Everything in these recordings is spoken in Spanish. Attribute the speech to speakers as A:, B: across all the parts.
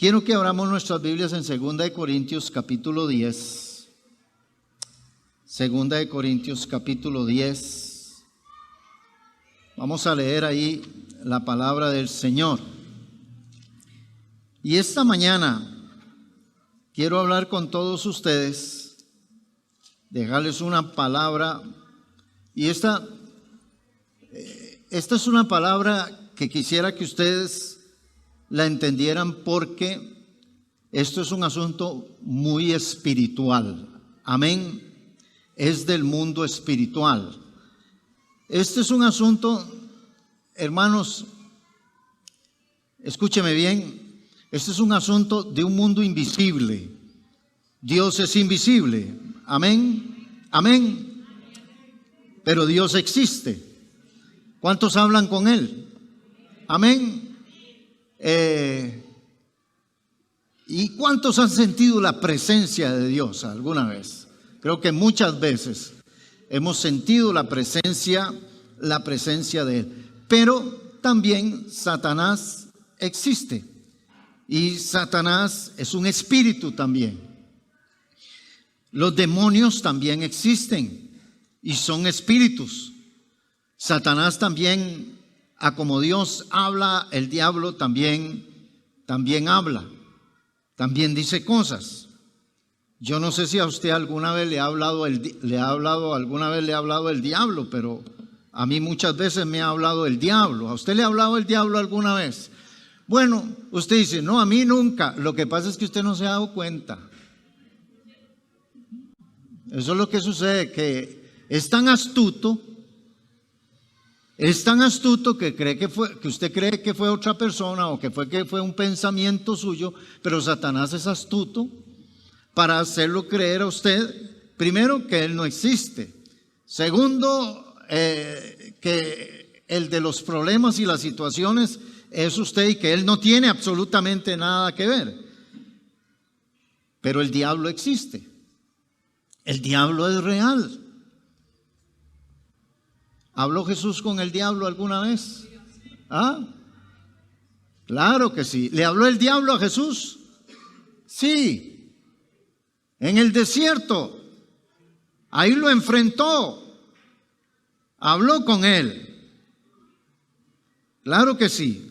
A: Quiero que abramos nuestras Biblias en 2 Corintios capítulo 10. 2 Corintios capítulo 10. Vamos a leer ahí la palabra del Señor. Y esta mañana quiero hablar con todos ustedes, dejarles una palabra. Y esta es una palabra que quisiera que ustedes la entendieran, porque esto es un asunto muy espiritual. Amén. Es del mundo espiritual. Este es un asunto, hermanos, escúcheme bien, este es un asunto de un mundo invisible. Dios es invisible. Amén. Amén. Pero Dios existe. ¿Cuántos hablan con Él? Amén. ¿Y cuántos han sentido la presencia de Dios alguna vez? Creo que muchas veces hemos sentido la presencia de Él. Pero también Satanás existe. Y Satanás es un espíritu también. Los demonios también existen y son espíritus. Satanás también, como Dios habla, el diablo también habla. También dice cosas. Yo no sé si a usted alguna vez le ha hablado el diablo, pero a mí muchas veces me ha hablado el diablo. ¿A usted le ha hablado el diablo alguna vez? Bueno, usted dice, no, a mí nunca. Lo que pasa es que usted no se ha dado cuenta. Eso es lo que sucede, que es tan astuto que usted cree que fue otra persona, o que fue un pensamiento suyo, pero Satanás es astuto para hacerlo creer a usted, primero, que Él no existe. Segundo, que el de los problemas y las situaciones es usted y que Él no tiene absolutamente nada que ver. Pero el diablo existe. El diablo es real. ¿Habló Jesús con el diablo alguna vez? ¿Ah? Claro que sí. ¿Le habló el diablo a Jesús? Sí. En el desierto. Ahí lo enfrentó. Habló con él. Claro que sí.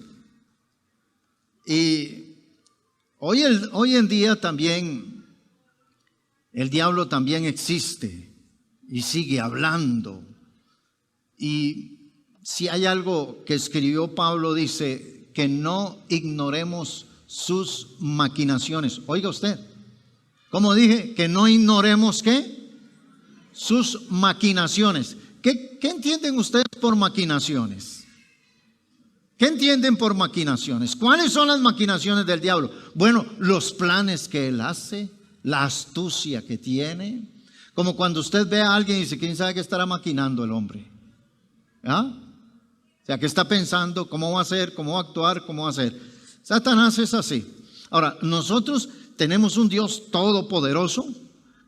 A: Y hoy en día también el diablo también existe y sigue hablando. Y si hay algo que escribió Pablo, dice que no ignoremos sus maquinaciones. Oiga usted, ¿cómo dije? Que no ignoremos ¿qué? Sus maquinaciones. ¿Qué entienden ustedes por maquinaciones? ¿Qué entienden por maquinaciones? ¿Cuáles son las maquinaciones del diablo? Bueno, los planes que él hace, la astucia que tiene. Como cuando usted ve a alguien y dice, ¿quién sabe qué estará maquinando el hombre? ¿Ah? O sea, ¿qué está pensando? ¿Cómo va a hacer? ¿Cómo va a actuar? ¿Cómo va a hacer? Satanás es así. Ahora, nosotros tenemos un Dios todopoderoso.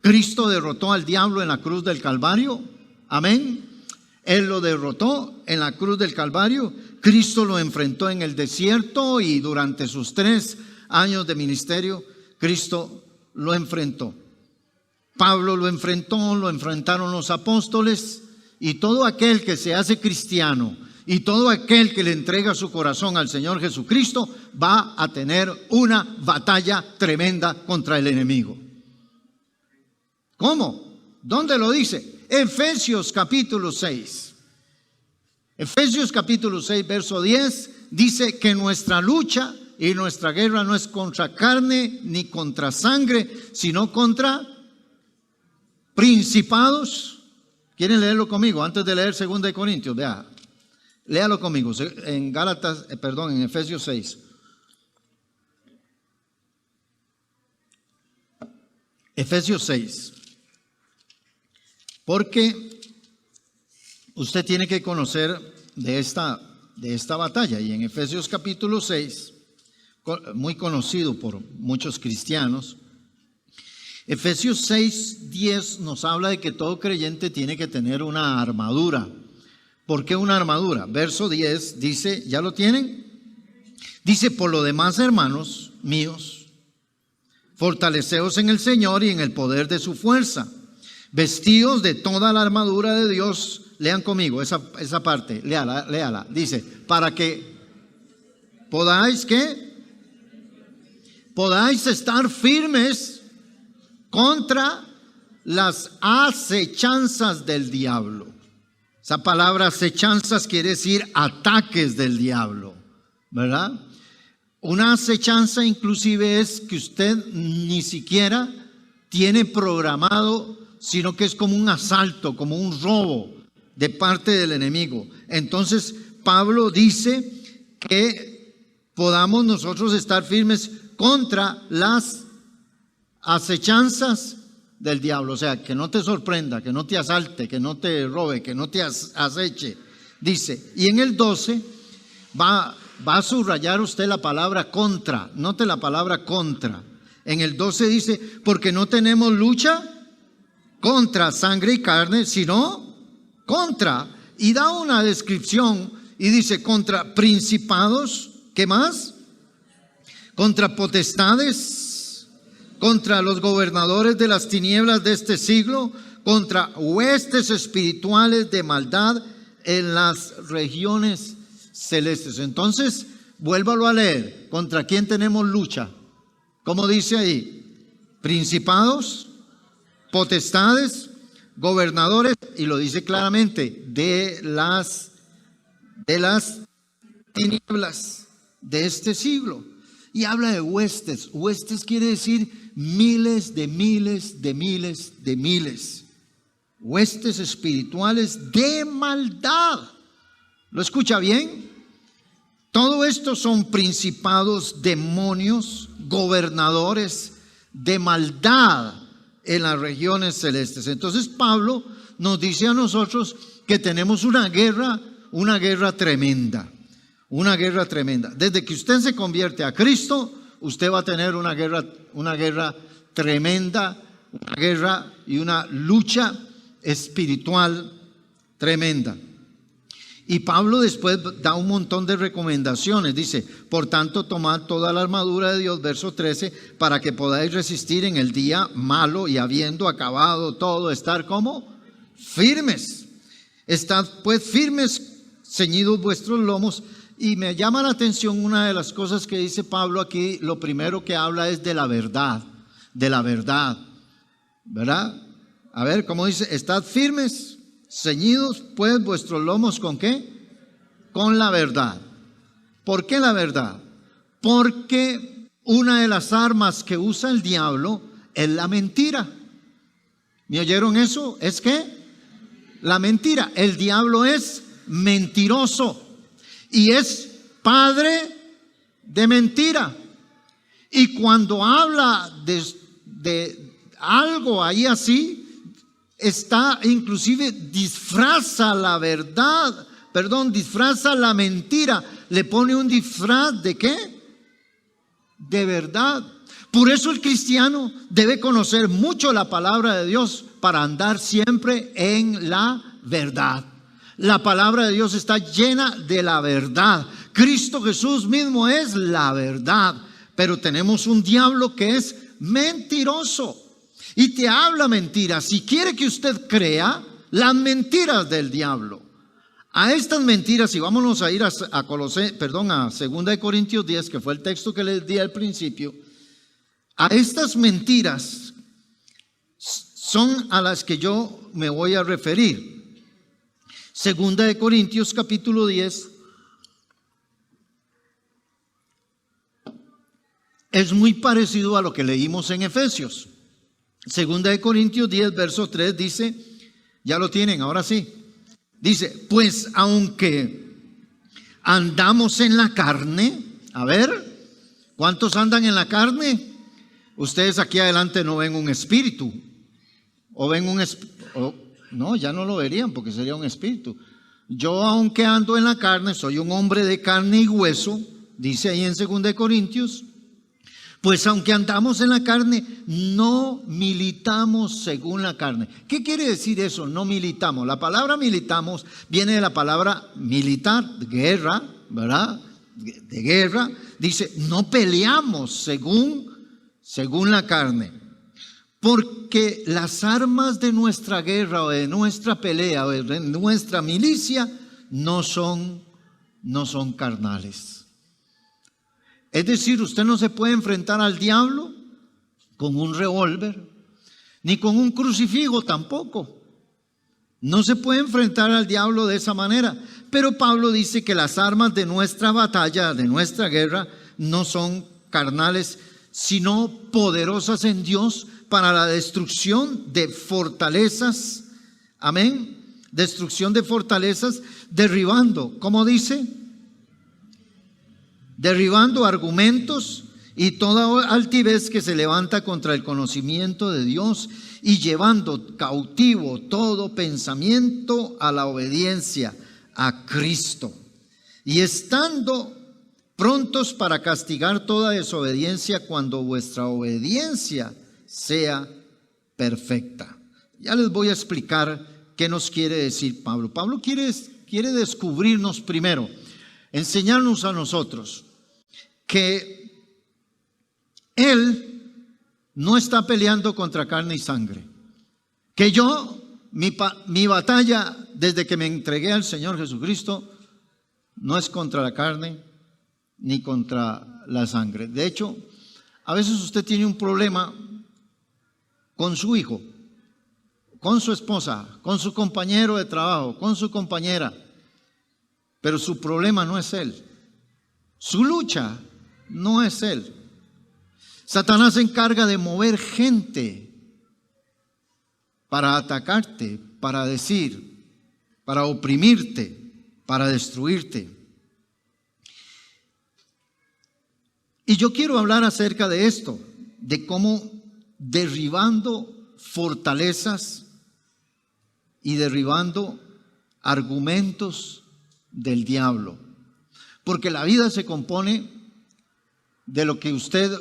A: Cristo derrotó al diablo en la cruz del Calvario. Amén. Él lo derrotó en la cruz del Calvario. Cristo lo enfrentó en el desierto, y durante sus 3 años de ministerio, Cristo lo enfrentó. Pablo lo enfrentó, lo enfrentaron los apóstoles. Y todo aquel que se hace cristiano y todo aquel que le entrega su corazón al Señor Jesucristo va a tener una batalla tremenda contra el enemigo. ¿Cómo? ¿Dónde lo dice? Efesios capítulo 6. Efesios capítulo 6, verso 10, dice que nuestra lucha y nuestra guerra no es contra carne ni contra sangre, sino contra principados. ¿Quieren leerlo conmigo antes de leer 2 Corintios? Vea, léalo conmigo en en Efesios 6. Efesios 6. Porque usted tiene que conocer de esta batalla. Y en Efesios capítulo 6, muy conocido por muchos cristianos, Efesios 6:10 nos habla de que todo creyente tiene que tener una armadura. ¿Por qué una armadura? Verso 10 dice, ¿ya lo tienen? Dice, por lo demás, hermanos, míos, fortaleceos en el Señor y en el poder de su fuerza. Vestidos de toda la armadura de Dios. Lean conmigo esa parte, léala. Dice, para que podáis, ¿qué? Podáis estar firmes contra las acechanzas del diablo. Esa palabra acechanzas quiere decir ataques del diablo, ¿verdad? Una acechanza inclusive es que usted ni siquiera tiene programado, sino que es como un asalto, como un robo de parte del enemigo. Entonces Pablo dice que podamos nosotros estar firmes contra las acechanzas del diablo. O sea, que no te sorprenda, que no te asalte, que no te robe, que no te aceche. Dice, y en el 12 va a subrayar usted la palabra contra. Note la palabra contra. En el 12 dice, porque no tenemos lucha contra sangre y carne, sino contra. Y da una descripción y dice, contra principados, ¿qué más? Contra potestades, contra los gobernadores de las tinieblas de este siglo, contra huestes espirituales de maldad en las regiones celestes. Entonces, vuélvalo a leer. ¿Contra quién tenemos lucha? ¿Cómo dice ahí? Principados, potestades, gobernadores, y lo dice claramente, de las tinieblas de este siglo. Y habla de huestes. Huestes quiere decir miles de miles de miles de miles. Huestes espirituales de maldad. ¿Lo escucha bien? Todo esto son principados, demonios, gobernadores de maldad en las regiones celestes. Entonces Pablo nos dice a nosotros que tenemos una guerra tremenda. Una guerra tremenda. Desde que usted se convierte a Cristo, usted va a tener una guerra tremenda, una guerra y una lucha espiritual tremenda. Y Pablo después da un montón de recomendaciones. Dice, por tanto, tomad toda la armadura de Dios, verso 13, para que podáis resistir en el día malo y habiendo acabado todo, estar como firmes. Estad pues firmes, ceñidos vuestros lomos. Y me llama la atención una de las cosas que dice Pablo aquí. Lo primero que habla es de la verdad, ¿verdad? A ver, ¿cómo dice? Estad firmes, ceñidos pues vuestros lomos, ¿con qué? Con la verdad. ¿Por qué la verdad? Porque una de las armas que usa el diablo es la mentira. ¿Me oyeron eso? ¿Es qué? La mentira. El diablo es mentiroso. Y es padre de mentira. Y cuando habla de algo ahí así, está inclusive disfraza la verdad, disfraza la mentira. Le pone un disfraz ¿de qué? De verdad. Por eso el cristiano debe conocer mucho la palabra de Dios para andar siempre en la verdad. La palabra de Dios está llena de la verdad. Cristo Jesús mismo es la verdad. Pero tenemos un diablo que es mentiroso y te habla mentiras. Si quiere que usted crea las mentiras del diablo, a estas mentiras, y vámonos a ir a 2 de Corintios 10, que fue el texto que les di al principio. A estas mentiras son a las que yo me voy a referir. 2 de Corintios capítulo 10 es muy parecido a lo que leímos en Efesios. 2 de Corintios 10 verso 3 dice, ya lo tienen, ahora sí. Dice, pues aunque andamos en la carne, a ver, ¿cuántos andan en la carne? Ustedes aquí adelante no ven un espíritu, o ven un no, ya no lo verían porque sería un espíritu. Yo, aunque ando en la carne, soy un hombre de carne y hueso, dice ahí en 2 de Corintios. Pues aunque andamos en la carne, no militamos según la carne. ¿Qué quiere decir eso? No militamos. La palabra militamos viene de la palabra militar, guerra, ¿verdad? de guerra, dice, no peleamos según la carne. Porque las armas de nuestra guerra o de nuestra pelea o de nuestra milicia no son carnales. Es decir, usted no se puede enfrentar al diablo con un revólver, ni con un crucifijo tampoco. No se puede enfrentar al diablo de esa manera. Pero Pablo dice que las armas de nuestra batalla, de nuestra guerra, no son carnales, sino poderosas en Dios para la destrucción de fortalezas. Amén. Destrucción de fortalezas, derribando, ¿cómo dice? Derribando argumentos y toda altivez que se levanta contra el conocimiento de Dios y llevando cautivo todo pensamiento a la obediencia a Cristo. Y estando prontos para castigar toda desobediencia cuando vuestra obediencia sea perfecta. Ya les voy a explicar qué nos quiere decir Pablo. Pablo quiere descubrirnos primero, enseñarnos a nosotros que él no está peleando contra carne y sangre. Que mi batalla desde que me entregué al Señor Jesucristo no es contra la carne ni contra la sangre. De hecho, a veces usted tiene un problema con su hijo, con su esposa, con su compañero de trabajo, con su compañera, pero su problema no es él. Su lucha no es él. Satanás se encarga de mover gente para atacarte, para decir, para oprimirte, para destruirte. Y yo quiero hablar acerca de esto, de cómo derribando fortalezas y derribando argumentos del diablo. Porque la vida se compone de lo que usted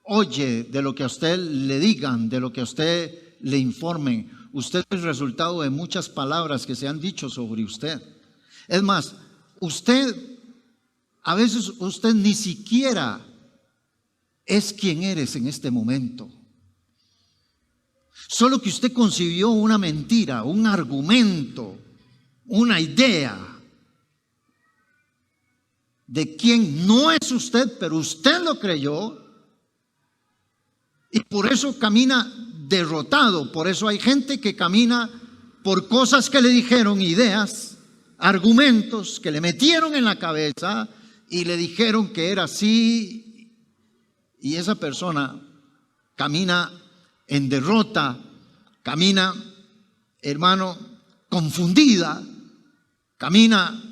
A: oye, de lo que a usted le digan, de lo que a usted le informen. Usted es el resultado de muchas palabras que se han dicho sobre usted. Es más, a veces usted ni siquiera es quien eres en este momento. Solo que usted concibió una mentira, un argumento, una idea de quién no es usted, pero usted lo creyó y por eso camina derrotado. Por eso hay gente que camina por cosas que le dijeron, ideas, argumentos que le metieron en la cabeza y le dijeron que era así, y esa persona camina en derrota, camina, hermano, confundida, camina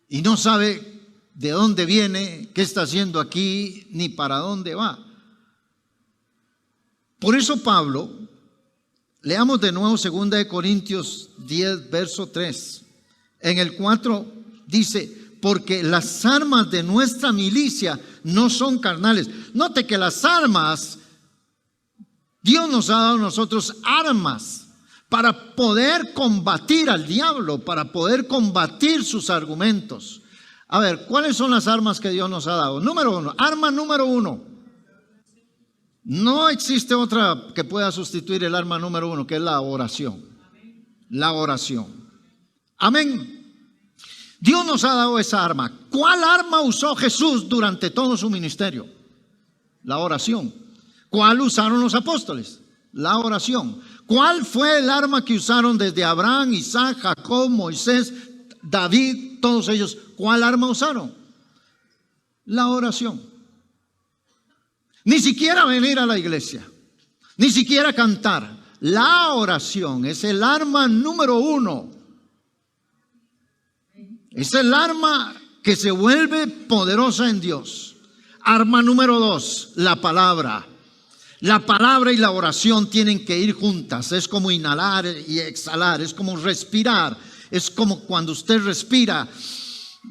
A: y no sabe de dónde viene, qué está haciendo aquí, ni para dónde va. Por eso Pablo, leamos de nuevo 2 Corintios 10, verso 3. En el 4 dice, porque las armas de nuestra milicia no son carnales. Note que las armas, Dios nos ha dado a nosotros armas para poder combatir al diablo, para poder combatir sus argumentos. A ver, ¿cuáles son las armas que Dios nos ha dado? Número 1, arma número 1. No existe otra que pueda sustituir el arma número 1, que es la oración. La oración. Amén. Dios nos ha dado esa arma. ¿Cuál arma usó Jesús durante todo su ministerio? La oración. ¿Cuál usaron los apóstoles? La oración. ¿Cuál fue el arma que usaron desde Abraham, Isaac, Jacob, Moisés, David, todos ellos? ¿Cuál arma usaron? La oración. Ni siquiera venir a la iglesia, ni siquiera cantar. La oración es el arma número 1. Es el arma que se vuelve poderosa en Dios. Arma número 2, la palabra. La palabra y la oración tienen que ir juntas. Es como inhalar y exhalar, es como respirar. Es como cuando usted respira,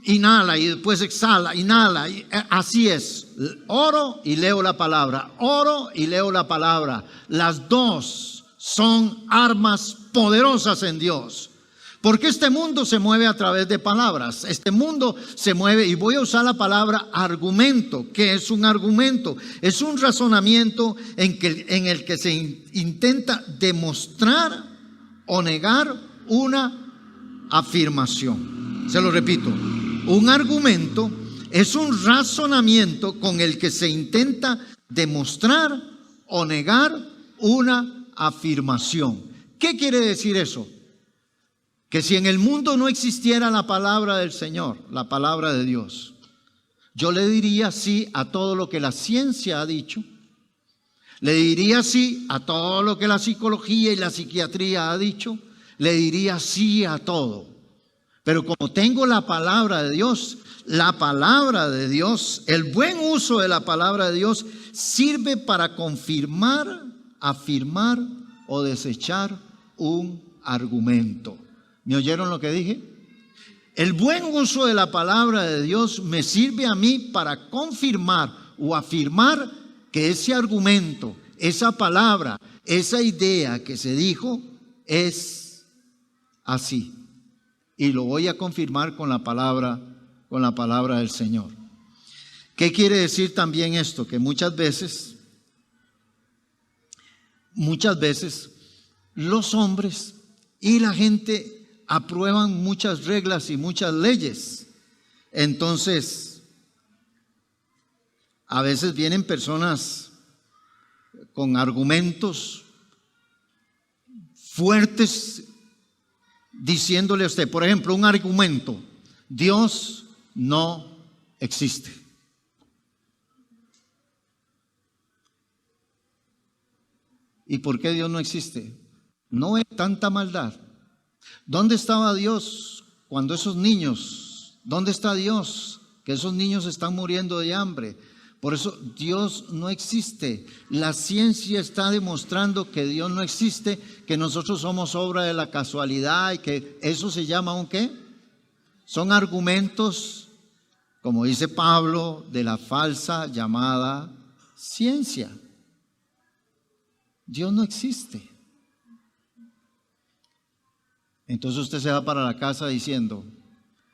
A: inhala y después exhala, inhala. Así es. Oro y leo la palabra. Oro y leo la palabra. Las dos son armas poderosas en Dios. Porque este mundo se mueve a través de palabras. Este mundo se mueve, y voy a usar la palabra argumento. ¿Qué es un argumento? Es un razonamiento en el que se intenta demostrar o negar una afirmación. Se lo repito. Un argumento es un razonamiento con el que se intenta demostrar o negar una afirmación. ¿Qué quiere decir eso? Que si en el mundo no existiera la palabra del Señor, la palabra de Dios, yo le diría sí a todo lo que la ciencia ha dicho, le diría sí a todo lo que la psicología y la psiquiatría ha dicho, le diría sí a todo. Pero como tengo la palabra de Dios, el buen uso de la palabra de Dios sirve para confirmar, afirmar o desechar un argumento. ¿Me oyeron lo que dije? El buen uso de la palabra de Dios me sirve a mí para confirmar o afirmar que ese argumento, esa palabra, esa idea que se dijo es así. Y lo voy a confirmar con la palabra del Señor. ¿Qué quiere decir también esto? Que muchas veces los hombres y la gente aprueban muchas reglas y muchas leyes. Entonces, a veces vienen personas con argumentos fuertes diciéndole a usted, por ejemplo, un argumento: Dios no existe. ¿Y por qué Dios no existe? No es tanta maldad. ¿Dónde estaba Dios cuando esos niños? ¿Dónde está Dios? Que esos niños están muriendo de hambre. Por eso Dios no existe. La ciencia está demostrando que Dios no existe, que nosotros somos obra de la casualidad y que eso se llama ¿un qué? Son argumentos, como dice Pablo, de la falsa llamada ciencia. Dios no existe. Entonces usted se va para la casa diciendo,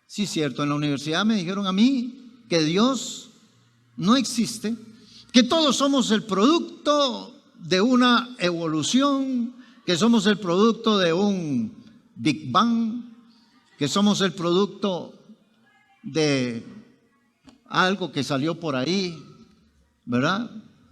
A: sí, cierto, en la universidad me dijeron a mí que Dios no existe, que todos somos el producto de una evolución, que somos el producto de un Big Bang, que somos el producto de algo que salió por ahí, ¿verdad?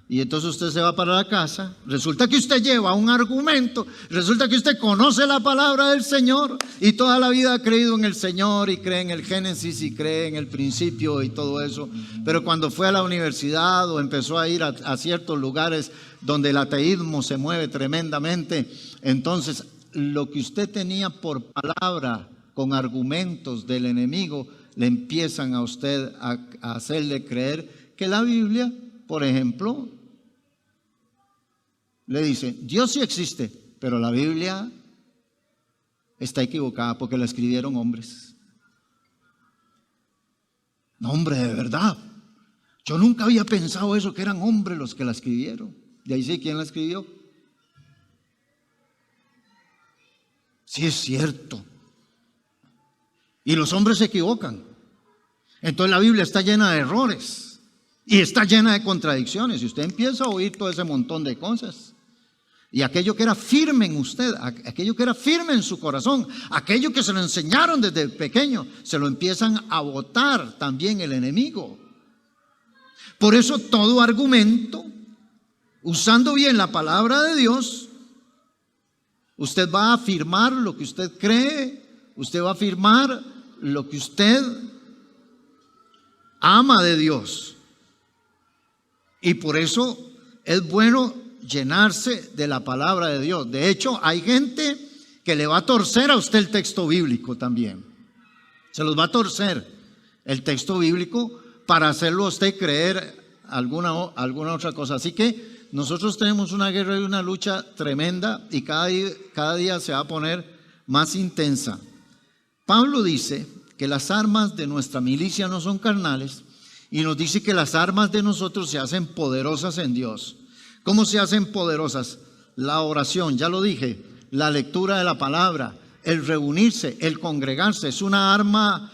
A: Y entonces usted se va para la casa, resulta que usted lleva un argumento, resulta que usted conoce la palabra del Señor y toda la vida ha creído en el Señor y cree en el Génesis y cree en el principio y todo eso, pero cuando fue a la universidad o empezó a ir a ciertos lugares donde el ateísmo se mueve tremendamente, entonces lo que usted tenía por palabra con argumentos del enemigo le empiezan a usted a hacerle creer que la Biblia, por ejemplo, le dice, Dios sí existe, pero la Biblia está equivocada porque la escribieron hombres. No, hombre, de verdad. Yo nunca había pensado eso, que eran hombres los que la escribieron. De ahí sí, ¿quién la escribió? Sí, es cierto. Y los hombres se equivocan. Entonces la Biblia está llena de errores y está llena de contradicciones. Y usted empieza a oír todo ese montón de cosas. Y aquello que era firme en usted, aquello que era firme en su corazón, aquello que se lo enseñaron desde pequeño, se lo empiezan a botar también el enemigo. Por eso todo argumento, usando bien la palabra de Dios, usted va a afirmar lo que usted cree, usted va a afirmar lo que usted ama de Dios. Y por eso es bueno llenarse de la palabra de Dios. De hecho, hay gente que le va a torcer a usted el texto bíblico también. Se los va a torcer el texto bíblico para hacerlo a usted creer alguna otra cosa. Así que nosotros tenemos una guerra y una lucha tremenda y cada día se va a poner más intensa. Pablo dice que las armas de nuestra milicia no son carnales y nos dice que las armas de nosotros se hacen poderosas en Dios. ¿Cómo se hacen poderosas? La oración, ya lo dije, la lectura de la palabra, el reunirse, el congregarse, es una arma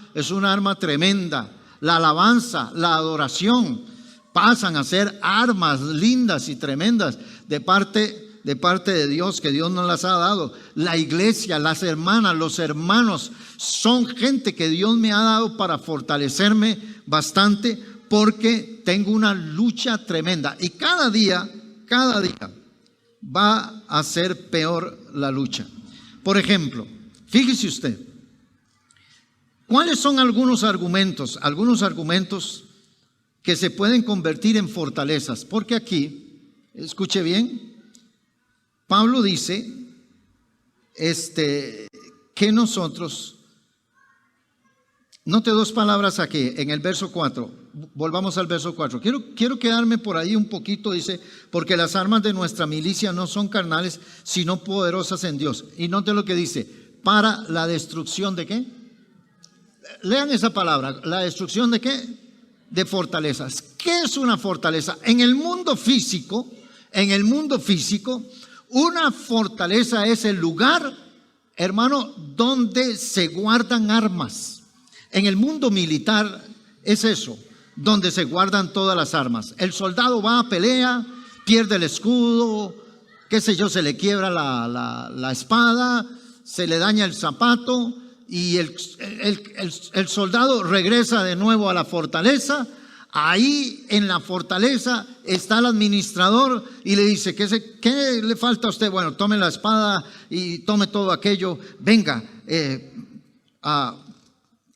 A: tremenda. La alabanza, la adoración, pasan a ser armas lindas y tremendas de parte de Dios, que Dios nos las ha dado. La iglesia, las hermanas, los hermanos, son gente que Dios me ha dado para fortalecerme bastante, porque tengo una lucha tremenda. Y cada día va a ser peor la lucha. Por ejemplo, fíjese usted, ¿cuáles son algunos argumentos que se pueden convertir en fortalezas? Porque aquí, escuche bien, Pablo dice que nosotros, note dos palabras aquí en el verso 4. Volvamos al verso 4. Quiero quedarme por ahí un poquito. Dice, porque las armas de nuestra milicia no son carnales, sino poderosas en Dios. Y note lo que dice, para la destrucción ¿de qué? Lean esa palabra, ¿la destrucción de qué? De fortalezas. ¿Qué es una fortaleza? En el mundo físico, una fortaleza es el lugar, hermano, donde se guardan armas. En el mundo militar es eso, donde se guardan todas las armas. El soldado va a pelea, pierde el escudo, qué sé yo, se le quiebra la espada, se le daña el zapato, y el soldado regresa de nuevo a la fortaleza. Ahí en la fortaleza está el administrador y le dice, ¿qué le falta a usted? Bueno, tome la espada y tome todo aquello. Venga,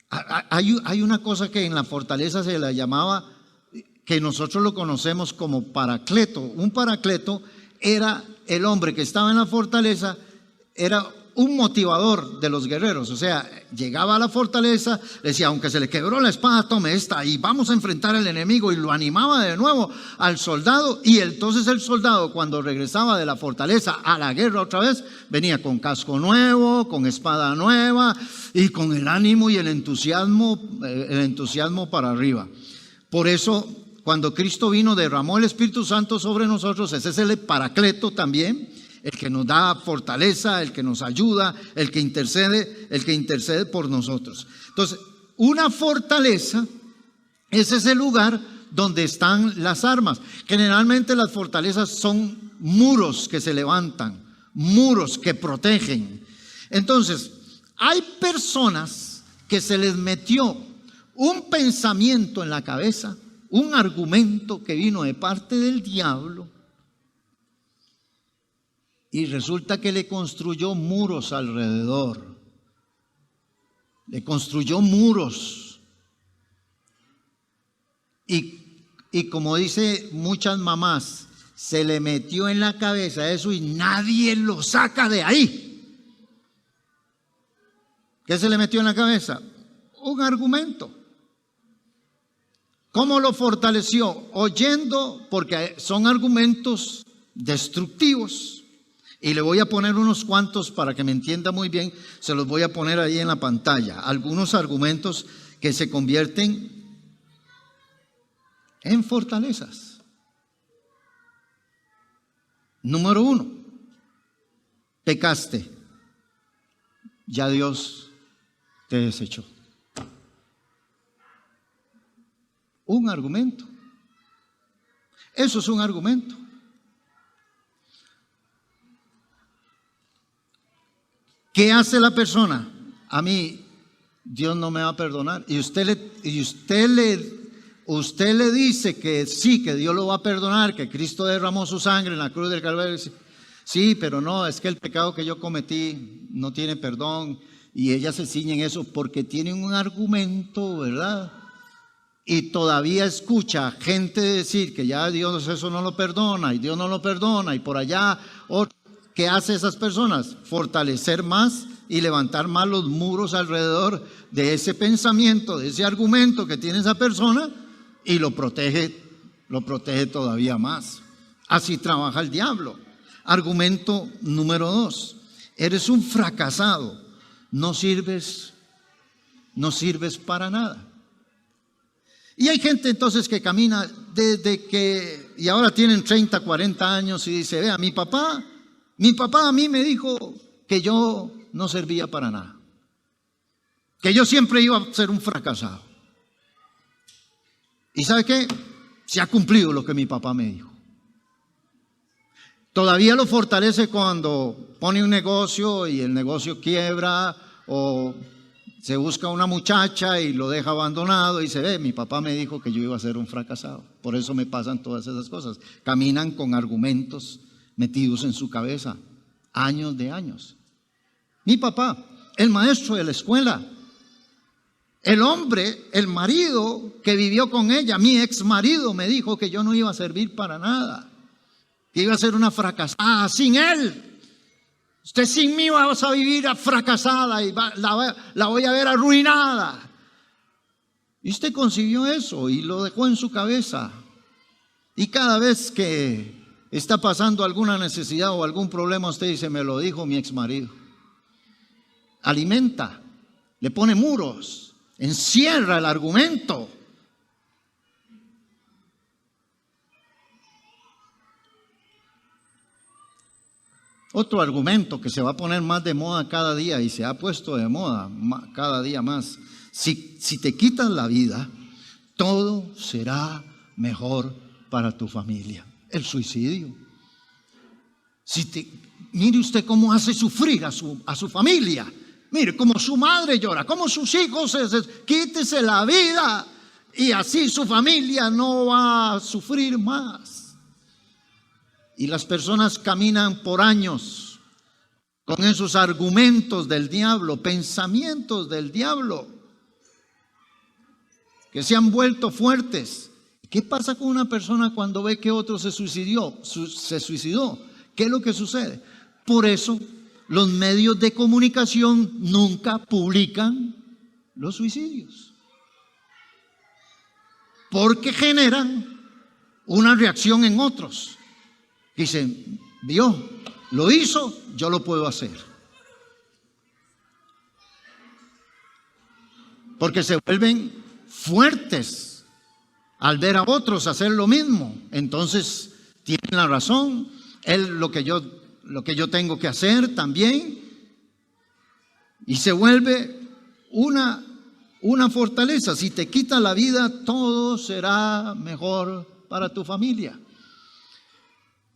A: hay una cosa que en la fortaleza se la llamaba, que nosotros lo conocemos como paracleto. Un paracleto era el hombre que estaba en la fortaleza, era un motivador de los guerreros. O sea, llegaba a la fortaleza, decía, aunque se le quebró la espada, tome esta y vamos a enfrentar al enemigo, y lo animaba de nuevo al soldado. Y entonces el soldado, cuando regresaba de la fortaleza a la guerra otra vez, venía con casco nuevo, con espada nueva y con el ánimo y el entusiasmo para arriba. Por eso, cuando Cristo vino, derramó el Espíritu Santo sobre nosotros. Ese es el paracleto también, el que nos da fortaleza, el que nos ayuda, el que intercede por nosotros. Entonces, una fortaleza es ese lugar donde están las armas. Generalmente las fortalezas son muros que se levantan, muros que protegen. Entonces, hay personas que se les metió un pensamiento en la cabeza, un argumento que vino de parte del diablo, y resulta que le construyó muros alrededor. Le construyó muros. Y como dice muchas mamás, se le metió en la cabeza eso y nadie lo saca de ahí. ¿Qué se le metió en la cabeza? Un argumento. ¿Cómo lo fortaleció? Oyendo, porque son argumentos destructivos. Y le voy a poner unos cuantos para que me entienda muy bien. Se los voy a poner ahí en la pantalla. Algunos argumentos que se convierten en fortalezas. Número 1. Pecaste. Ya Dios te desechó. Un argumento. Eso es un argumento. ¿Qué hace la persona? A mí Dios no me va a perdonar. Y usted le dice que sí, que Dios lo va a perdonar, que Cristo derramó su sangre en la cruz del Calvario. Sí, pero no, es que el pecado que yo cometí no tiene perdón. Y ella se ciñe en eso porque tienen un argumento, ¿verdad? Y todavía escucha gente decir que ya Dios eso no lo perdona, y Dios no lo perdona, y por allá otro. ¿Qué hace esas personas? Fortalecer más y levantar más los muros alrededor de ese pensamiento, de ese argumento que tiene esa persona, y lo protege todavía más. Así trabaja el diablo. Argumento número 2. Eres un fracasado. No sirves para nada. Y hay gente entonces que camina y ahora tienen 30, 40 años y dice, vea, mi papá a mí me dijo que yo no servía para nada, que yo siempre iba a ser un fracasado. ¿Y sabe qué? Se ha cumplido lo que mi papá me dijo. Todavía lo fortalece cuando pone un negocio y el negocio quiebra, o se busca una muchacha y lo deja abandonado y dice, mi papá me dijo que yo iba a ser un fracasado. Por eso me pasan todas esas cosas. Caminan con argumentos metidos en su cabeza, años de años. Mi papá, el maestro de la escuela, el hombre, el marido que vivió con ella, mi ex marido, me dijo que yo no iba a servir para nada, que iba a ser una fracasada sin él. Usted sin mí vas a vivir fracasada y la voy a ver arruinada. Y usted consiguió eso y lo dejó en su cabeza. Y cada vez que está pasando alguna necesidad o algún problema, usted dice, me lo dijo mi ex marido. Alimenta, le pone muros, encierra el argumento. Otro argumento que se va a poner más de moda cada día y se ha puesto de moda cada día más. Si te quitas la vida, todo será mejor para tu familia. El suicidio. Mire usted cómo hace sufrir a su familia. Mire cómo su madre llora, cómo sus hijos quítese la vida y así su familia no va a sufrir más. Y las personas caminan por años con esos argumentos del diablo, pensamientos del diablo, que se han vuelto fuertes. ¿Qué pasa con una persona cuando ve que otro se suicidó? ¿Qué es lo que sucede? Por eso los medios de comunicación nunca publican los suicidios, porque generan una reacción en otros. Dicen, vio, lo hizo, yo lo puedo hacer. Porque se vuelven fuertes al ver a otros hacer lo mismo. Entonces tienen la razón, lo que yo tengo que hacer también. Y se vuelve una fortaleza. Si te quita la vida, todo será mejor para tu familia.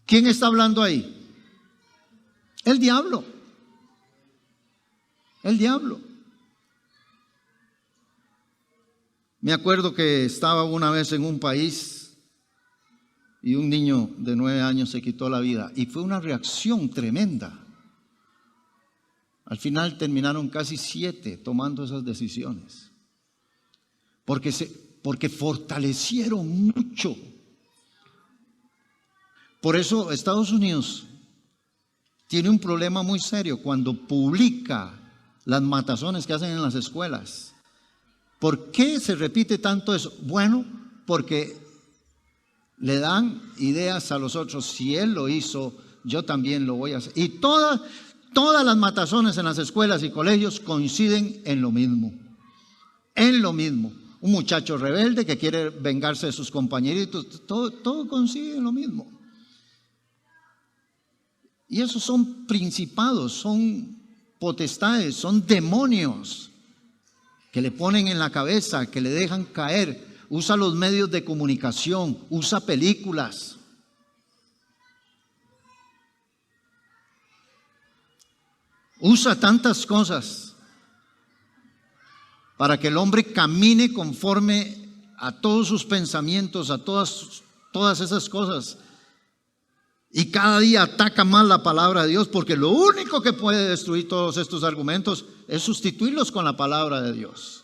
A: ¿Quién está hablando ahí? El diablo. El diablo. Me acuerdo que estaba una vez en un país y un niño de 9 años se quitó la vida y fue una reacción tremenda. Al final terminaron casi 7 tomando esas decisiones porque fortalecieron mucho. Por eso Estados Unidos tiene un problema muy serio cuando publica las matazones que hacen en las escuelas. ¿Por qué se repite tanto eso? Bueno, porque le dan ideas a los otros. Si él lo hizo, yo también lo voy a hacer. Y todas las matazones en las escuelas y colegios coinciden en lo mismo. En lo mismo. Un muchacho rebelde que quiere vengarse de sus compañeritos, todo coincide en lo mismo. Y esos son principados, son potestades, son demonios que le ponen en la cabeza, que le dejan caer. Usa los medios de comunicación, usa películas. Usa tantas cosas para que el hombre camine conforme a todos sus pensamientos, a todas esas cosas. Y cada día ataca más la palabra de Dios, porque lo único que puede destruir todos estos argumentos es sustituirlos con la palabra de Dios.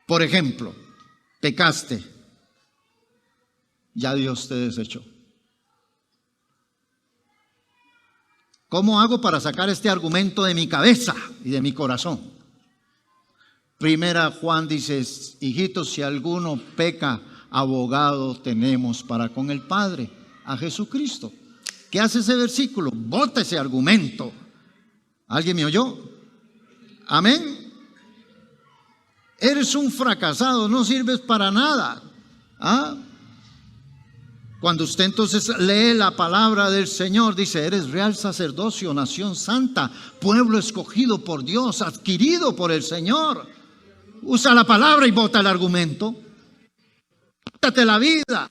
A: Por ejemplo, pecaste, ya Dios te desechó. ¿Cómo hago para sacar este argumento de mi cabeza y de mi corazón? Primera Juan dice, hijitos, si alguno peca, abogado tenemos para con el Padre, a Jesucristo. ¿Qué hace ese versículo? Bota ese argumento. ¿Alguien me oyó? Amén. Eres un fracasado, no sirves para nada. Cuando usted entonces lee la palabra del Señor, dice: eres real sacerdocio, nación santa, pueblo escogido por Dios, adquirido por el Señor. Usa la palabra y bota el argumento. Quítate la vida.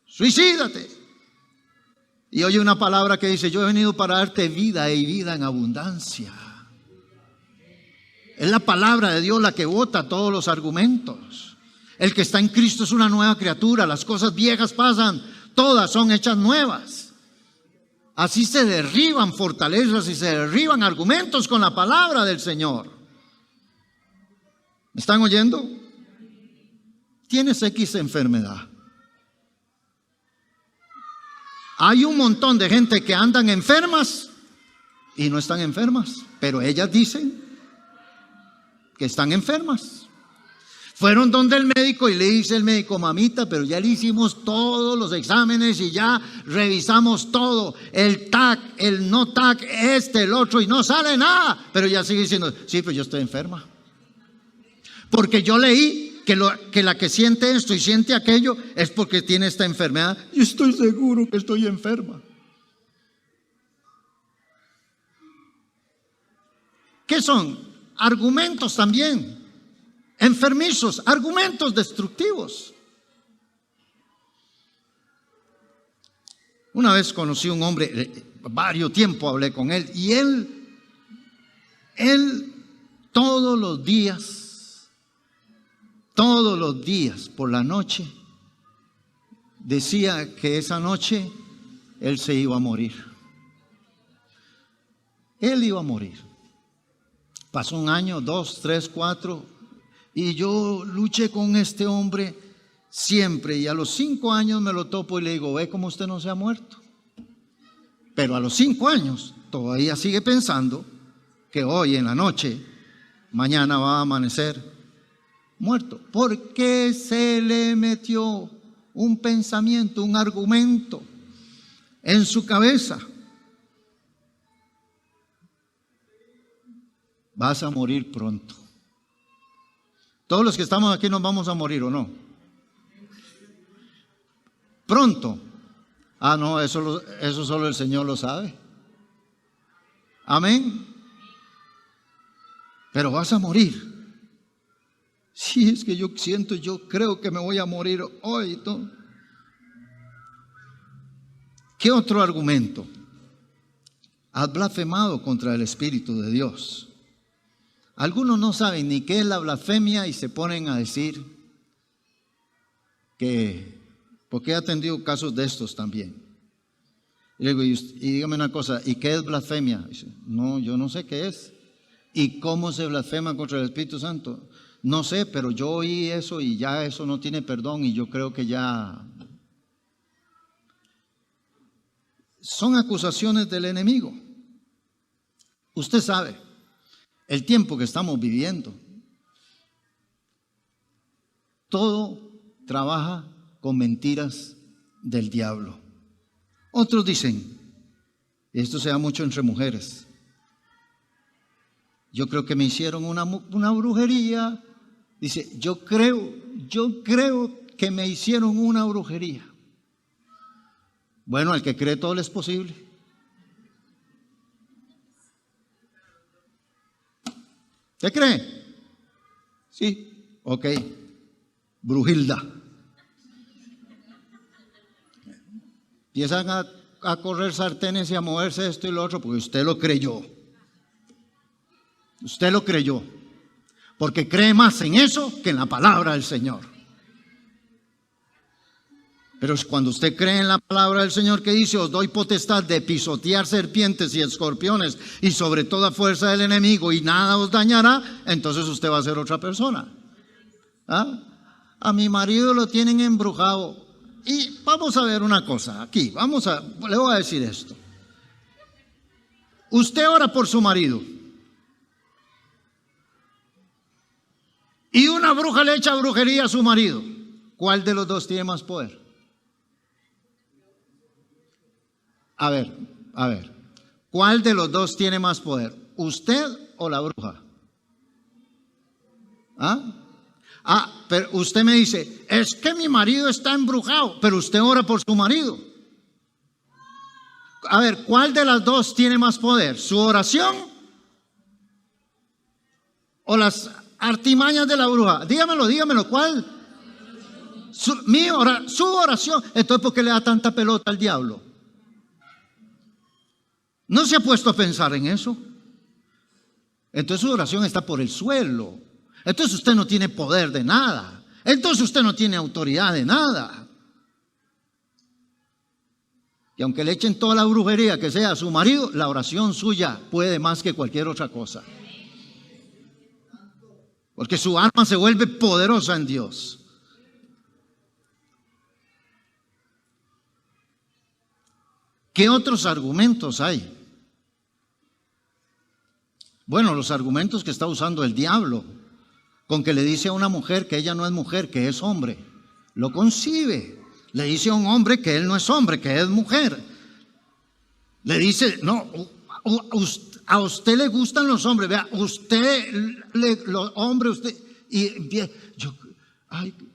A: Suicídate. Y oye una palabra que dice: yo he venido para darte vida y vida en abundancia. Es la palabra de Dios la que bota todos los argumentos. El que está en Cristo es una nueva criatura. Las cosas viejas pasan, todas son hechas nuevas. Así se derriban fortalezas y se derriban argumentos con la palabra del Señor. ¿Me están oyendo? Tienes X enfermedad. Hay un montón de gente que andan enfermas y no están enfermas, pero ellas dicen que están enfermas. Fueron donde el médico y le dice el médico: mamita, pero ya le hicimos todos los exámenes y ya revisamos todo, el TAC, el no TAC, el otro, y no sale nada. Pero ella sigue diciendo: sí, pero yo estoy enferma. Porque yo leí que la que siente esto y siente aquello es porque tiene esta enfermedad. Yo estoy seguro que estoy enferma. ¿Qué son? Argumentos también. Enfermizos, argumentos destructivos. Una vez conocí a un hombre, varios tiempo hablé con él, y él todos los días por la noche decía que esa noche él se iba a morir. Él iba a morir. Pasó 1 año, 2, 3, 4, y yo luché con este hombre siempre, y a los 5 años me lo topo y le digo: ve cómo usted no se ha muerto. Pero a los 5 años todavía sigue pensando que hoy en la noche, mañana va a amanecer muerto. Porque se le metió un pensamiento, un argumento en su cabeza: vas a morir pronto. Todos los que estamos aquí nos vamos a morir, ¿o no? Pronto. Ah, no, eso solo el Señor lo sabe. Amén. Pero vas a morir. Sí, es que yo creo que me voy a morir hoy. ¿No? ¿Qué otro argumento? Has blasfemado contra el Espíritu de Dios. Algunos no saben ni qué es la blasfemia y se ponen a decir que, porque he atendido casos de estos también. Y le digo: y dígame una cosa, ¿y qué es blasfemia? Dice: no, yo no sé qué es. ¿Y cómo se blasfema contra el Espíritu Santo? No sé, pero yo oí eso y ya eso no tiene perdón, y yo creo que ya... Son acusaciones del enemigo. Usted sabe el tiempo que estamos viviendo. Todo trabaja con mentiras del diablo. Otros dicen, y esto se da mucho entre mujeres: yo creo que me hicieron una brujería. Dice: yo creo que me hicieron una brujería. Bueno, al que cree todo le es posible. ¿Usted cree? Sí, ok. Brujilda. Empiezan a correr sartenes y a moverse esto y lo otro porque usted lo creyó. Usted lo creyó. Porque cree más en eso que en la palabra del Señor. Pero cuando usted cree en la palabra del Señor, que dice: os doy potestad de pisotear serpientes y escorpiones y sobre toda fuerza del enemigo y nada os dañará, entonces usted va a ser otra persona. ¿Ah? A mi marido lo tienen embrujado. Y vamos a ver una cosa aquí, le voy a decir esto. Usted ora por su marido y una bruja le echa brujería a su marido. ¿Cuál de los dos tiene más poder? A ver, ¿cuál de los dos tiene más poder? ¿Usted o la bruja? ¿Ah? pero usted me dice, es que mi marido está embrujado, pero usted ora por su marido. A ver, ¿cuál de las dos tiene más poder? ¿Su oración o las artimañas de la bruja? Dígamelo, ¿cuál? Su oración. Entonces, ¿por qué le da tanta pelota al diablo? ¿No se ha puesto a pensar en eso? Entonces su oración está por el suelo. Entonces usted no tiene poder de nada. Entonces usted no tiene autoridad de nada. Y aunque le echen toda la brujería que sea a su marido, la oración suya puede más que cualquier otra cosa. Porque su alma se vuelve poderosa en Dios. ¿Qué otros argumentos hay? Bueno, los argumentos que está usando el diablo, con que le dice a una mujer que ella no es mujer, que es hombre. Lo concibe. Le dice a un hombre que él no es hombre, que es mujer. Le dice, no, a usted le gustan los hombres, vea, los hombres, usted,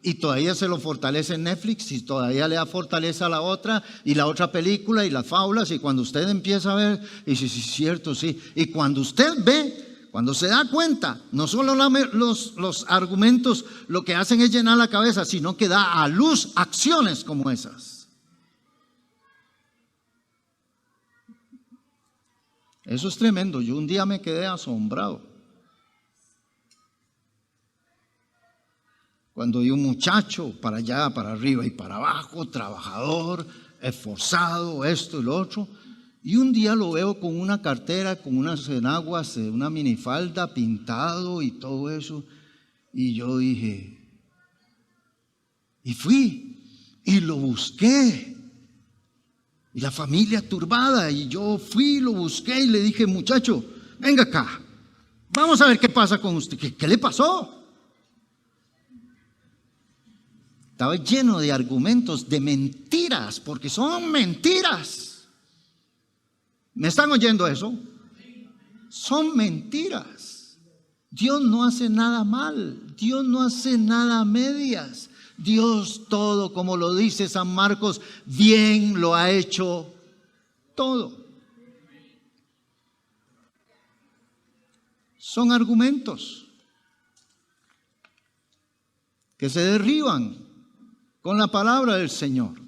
A: y todavía se lo fortalece en Netflix, y todavía le da fortaleza a la otra, y la otra película, y las fábulas, y cuando usted empieza a ver, y dice, sí, es cierto, sí, y cuando usted ve, cuando se da cuenta, no solo los argumentos lo que hacen es llenar la cabeza, sino que da a luz acciones como esas. Eso es tremendo. Yo un día me quedé asombrado cuando vi un muchacho para allá, para arriba y para abajo, trabajador, esforzado, esto y lo otro. Y un día lo veo con una cartera, con unas enaguas, una minifalda, pintado y todo eso. Y yo dije, y fui, y lo busqué. Y la familia turbada, y yo fui, lo busqué y le dije, muchacho, venga acá, vamos a ver qué pasa con usted. ¿Qué le pasó? Estaba lleno de argumentos, de mentiras, porque son mentiras. ¿Me están oyendo eso? Son mentiras. Dios no hace nada mal. Dios no hace nada a medias. Dios todo, como lo dice San Marcos, bien lo ha hecho todo. Son argumentos que se derriban con la palabra del Señor.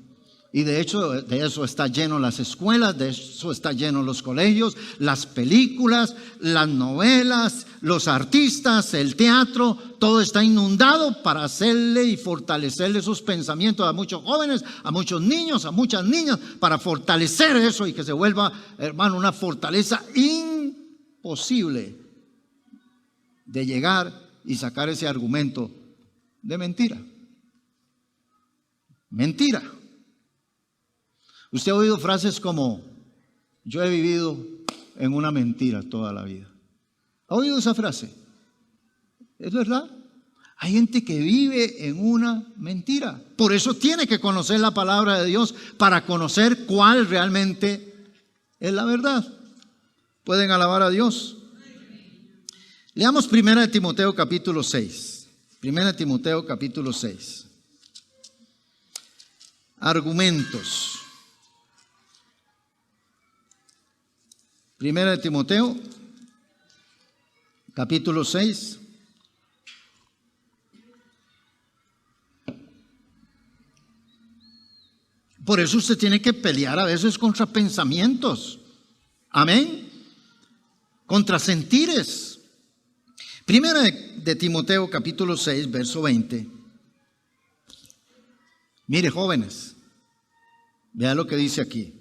A: Y de hecho, de eso está lleno las escuelas, de eso está lleno los colegios, las películas, las novelas, los artistas, el teatro, todo está inundado para hacerle y fortalecerle sus pensamientos a muchos jóvenes, a muchos niños, a muchas niñas, para fortalecer eso y que se vuelva, hermano, una fortaleza imposible de llegar y sacar ese argumento de mentira. Mentira. Usted ha oído frases como, yo he vivido en una mentira toda la vida. ¿Ha oído esa frase? ¿Es verdad? Hay gente que vive en una mentira. Por eso tiene que conocer la palabra de Dios para conocer cuál realmente es la verdad. ¿Pueden alabar a Dios? Leamos 1 Timoteo capítulo 6. 1 Timoteo capítulo 6. Argumentos. 1 Timoteo, capítulo 6. Por eso usted tiene que pelear a veces contra pensamientos. Amén. Contra sentires. 1 de Timoteo, capítulo 6, verso 20. Mire, jóvenes, vea lo que dice aquí.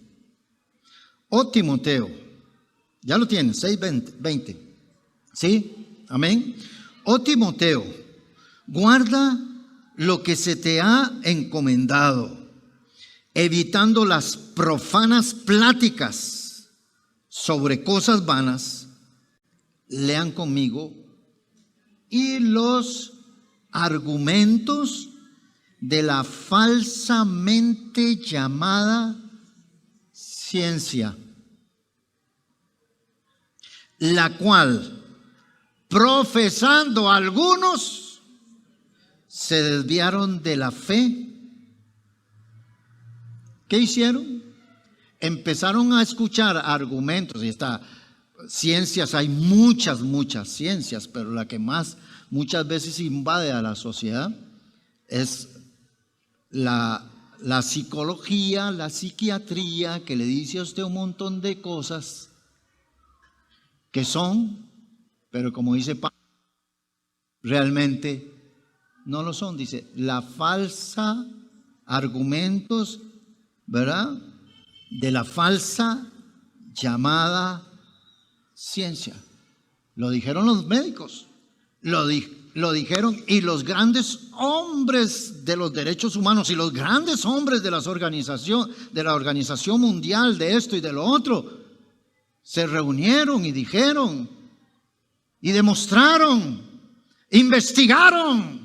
A: Oh Timoteo, ya lo tienen, 6:20. ¿Sí? Amén. Oh Timoteo, guarda lo que se te ha encomendado, evitando las profanas pláticas sobre cosas vanas. Lean conmigo. Y los argumentos de la falsamente llamada ciencia, la cual, profesando algunos, se desviaron de la fe, ¿qué hicieron? Empezaron a escuchar argumentos, y está, ciencias, hay muchas ciencias, pero la que más muchas veces invade a la sociedad es la psicología, la psiquiatría, que le dice a usted un montón de cosas que son, pero como dice Pablo, realmente no lo son. Dice, la falsa argumentos, ¿verdad? De la falsa llamada ciencia. Lo dijeron los médicos, lo dijeron, y los grandes hombres de los derechos humanos y los grandes hombres de la Organización Mundial de esto y de lo otro, se reunieron y dijeron y demostraron, investigaron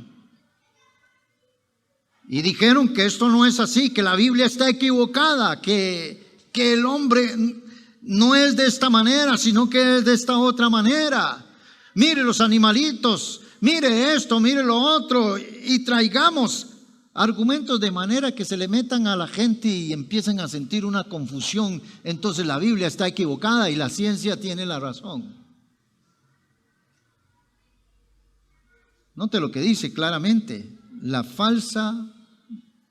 A: y dijeron que esto no es así, que la Biblia está equivocada, que el hombre no es de esta manera, sino que es de esta otra manera. Mire los animalitos, mire esto, mire lo otro, y traigamos argumentos de manera que se le metan a la gente y empiecen a sentir una confusión. Entonces la Biblia está equivocada y la ciencia tiene la razón. Note lo que dice claramente, la falsa,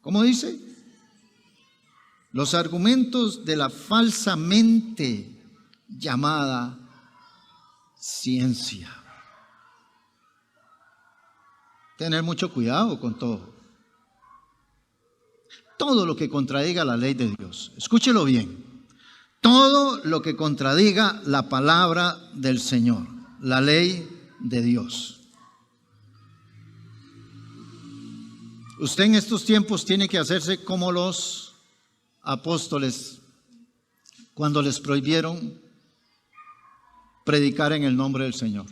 A: ¿cómo dice? Los argumentos de la falsamente llamada ciencia. Tener mucho cuidado con todo. Todo lo que contradiga la ley de Dios. Escúchelo bien. Todo lo que contradiga la palabra del Señor, la ley de Dios. Usted en estos tiempos tiene que hacerse como los apóstoles cuando les prohibieron predicar en el nombre del Señor.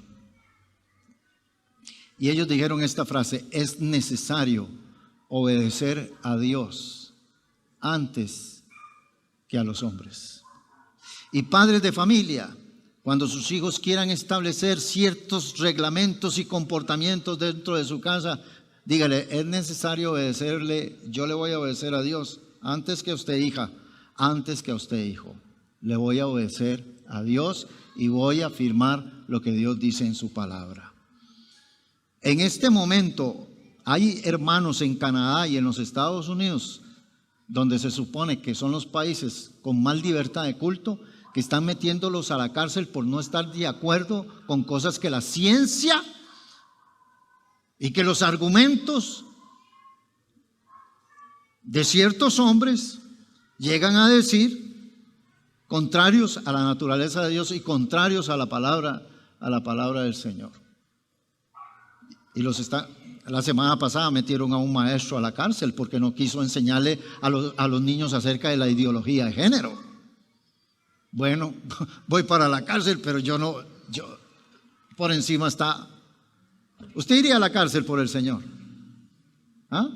A: Y ellos dijeron esta frase: es necesario obedecer a Dios antes que a los hombres. Y padres de familia, cuando sus hijos quieran establecer ciertos reglamentos y comportamientos dentro de su casa, dígale: es necesario obedecerle, yo le voy a obedecer a Dios antes que a usted, hija, antes que a usted, hijo. Le voy a obedecer a Dios y voy a afirmar lo que Dios dice en su palabra. En este momento hay hermanos en Canadá y en los Estados Unidos, donde se supone que son los países con más libertad de culto, que están metiéndolos a la cárcel por no estar de acuerdo con cosas que la ciencia y que los argumentos de ciertos hombres llegan a decir, contrarios a la naturaleza de Dios y contrarios a la palabra del Señor. Y la semana pasada metieron a un maestro a la cárcel porque no quiso enseñarle a los niños acerca de la ideología de género. Bueno, voy para la cárcel, pero yo por encima está. Usted iría a la cárcel por el Señor. ¿Ah?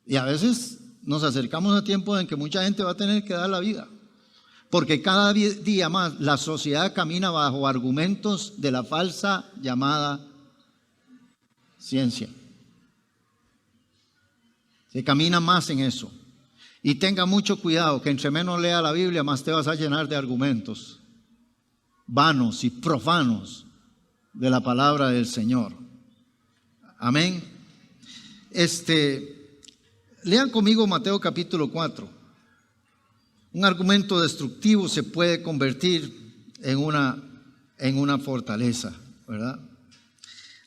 A: Y a veces nos acercamos a tiempos en que mucha gente va a tener que dar la vida. Porque cada día más la sociedad camina bajo argumentos de la falsa llamada ciencia. Se camina más en eso. Y tenga mucho cuidado, que entre menos lea la Biblia, más te vas a llenar de argumentos vanos y profanos de la palabra del Señor. Amén. Lean conmigo Mateo capítulo 4. Un argumento destructivo se puede convertir en una fortaleza, ¿verdad?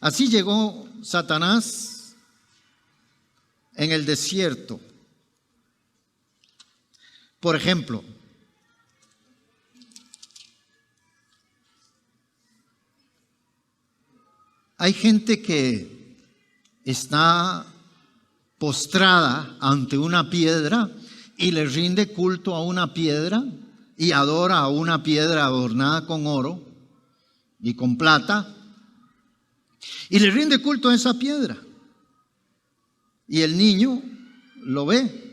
A: Así llegó Satanás en el desierto. Por ejemplo, hay gente que está postrada ante una piedra y le rinde culto a una piedra y adora a una piedra adornada con oro y con plata y le rinde culto a esa piedra. Y el niño lo ve.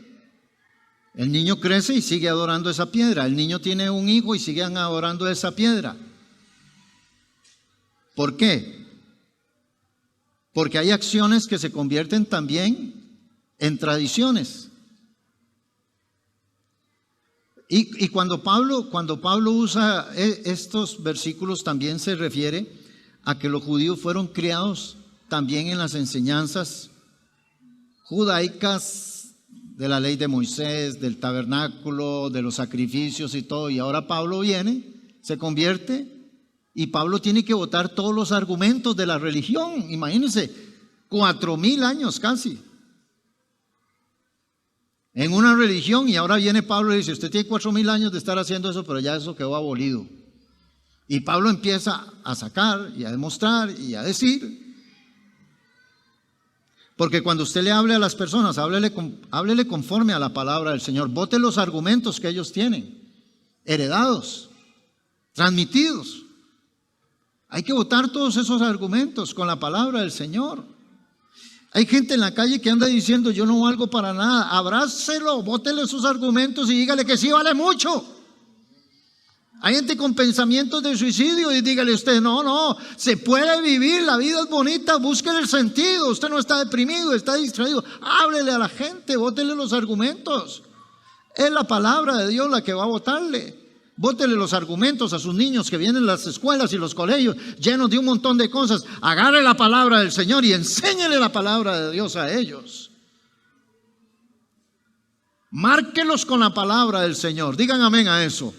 A: El niño crece y sigue adorando esa piedra. El niño tiene un hijo y siguen adorando esa piedra. ¿Por qué? Porque hay acciones que se convierten también en tradiciones. Y cuando Pablo usa estos versículos, también se refiere a que los judíos fueron criados también en las enseñanzas judaicas de la ley de Moisés, del tabernáculo, de los sacrificios y todo. Y ahora Pablo viene, se convierte, y Pablo tiene que botar todos los argumentos de la religión. Imagínense, 4000 años casi en una religión, y ahora viene Pablo y dice: usted tiene 4000 años de estar haciendo eso, pero ya eso quedó abolido. Y Pablo empieza a sacar y a demostrar y a decir. Porque cuando usted le hable a las personas, háblele conforme a la palabra del Señor. Bote los argumentos que ellos tienen, heredados, transmitidos. Hay que botar todos esos argumentos con la palabra del Señor. Hay gente en la calle que anda diciendo: yo no valgo para nada. Abrácelo, bótele sus argumentos y dígale que sí vale mucho. Hay gente con pensamientos de suicidio y dígale usted: no, se puede vivir, la vida es bonita, búsquele el sentido, usted no está deprimido, está distraído. Háblele a la gente, bótele los argumentos. Es la palabra de Dios la que va a botarle. Bótele los argumentos a sus niños que vienen a las escuelas y los colegios llenos de un montón de cosas. Agarre la palabra del Señor y enséñele la palabra de Dios a ellos. Márquelos con la palabra del Señor. Digan amén a eso.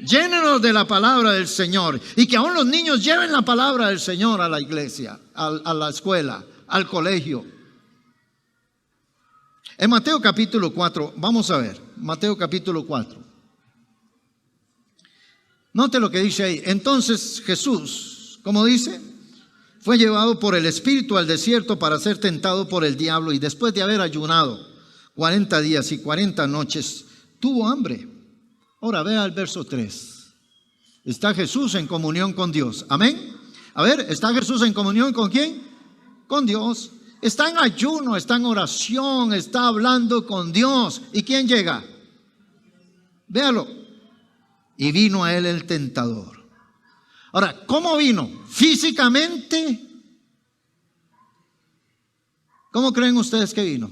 A: Llénenos de la palabra del Señor, y que aún los niños lleven la palabra del Señor a la iglesia, a la escuela, al colegio. En Mateo capítulo 4, vamos a ver, Mateo capítulo 4. Note lo que dice ahí. Entonces Jesús, ¿cómo dice? Fue llevado por el Espíritu al desierto para ser tentado por el diablo, y después de haber ayunado 40 días y 40 noches, tuvo hambre. Ahora vea el verso 3. Está Jesús en comunión con Dios. Amén. A ver, ¿está Jesús en comunión con quién? Con Dios. Está en ayuno, está en oración, está hablando con Dios. ¿Y quién llega? Véalo. Y vino a él el tentador. Ahora, ¿cómo vino? Físicamente. ¿Cómo creen ustedes que vino?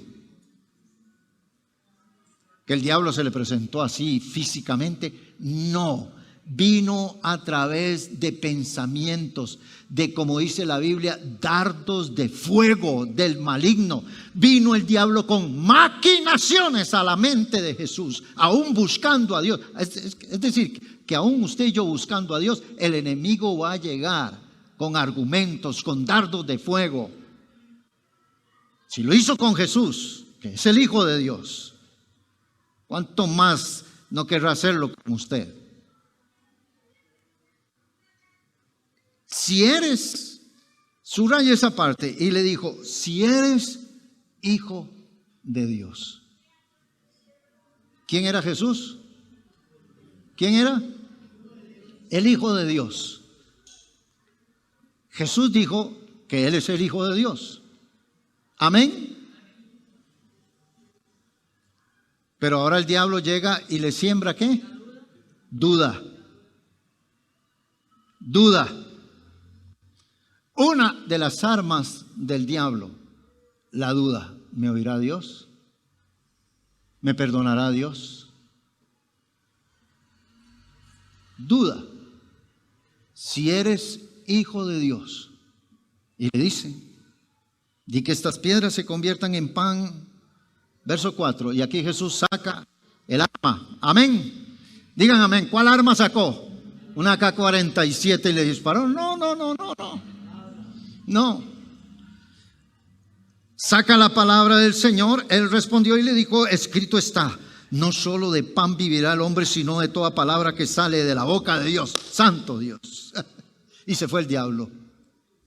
A: ¿Que el diablo se le presentó así físicamente? No, vino a través de pensamientos, de, como dice la Biblia, dardos de fuego del maligno. Vino el diablo con maquinaciones a la mente de Jesús, aún buscando a Dios. Es decir, que aún usted y yo buscando a Dios, el enemigo va a llegar con argumentos, con dardos de fuego. Si lo hizo con Jesús, que es el Hijo de Dios, ¿cuánto más no querrá hacerlo con usted? Si eres, subraya esa parte, y le dijo: si eres hijo de Dios. ¿Quién era Jesús? ¿Quién era? El Hijo de Dios. Jesús dijo que Él es el Hijo de Dios. Amén. Pero ahora el diablo llega y le siembra ¿qué? Duda. Duda. Una de las armas del diablo, la duda. ¿Me oirá Dios? ¿Me perdonará Dios? Duda. Si eres hijo de Dios. Y le dice: di que estas piedras se conviertan en pan. Verso 4, y aquí Jesús saca el arma. Amén. Digan amén. ¿Cuál arma sacó? Una AK-47 y le disparó. No. Saca la palabra del Señor. Él respondió y le dijo: escrito está, no solo de pan vivirá el hombre, sino de toda palabra que sale de la boca de Dios. Santo Dios. Y se fue el diablo.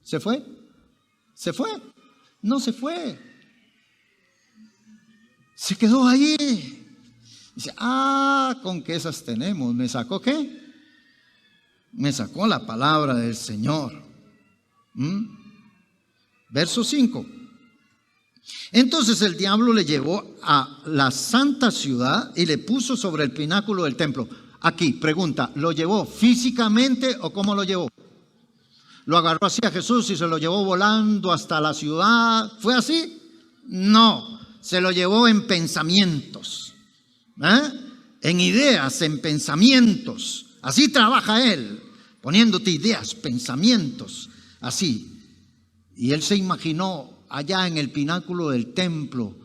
A: ¿Se fue? ¿Se fue? No se fue. Se quedó ahí. Dice: con que esas tenemos. ¿Me sacó qué? Me sacó la palabra del Señor. Verso 5. Entonces el diablo le llevó a la santa ciudad y le puso sobre el pináculo del templo. Aquí, pregunta, ¿lo llevó físicamente o cómo lo llevó? lo agarró así a Jesús y se lo llevó volando hasta la ciudad. ¿Fue así? No, se lo llevó en pensamientos, en ideas, en pensamientos. Así trabaja Él, poniéndote ideas, pensamientos, así. Y Él se imaginó allá en el pináculo del templo.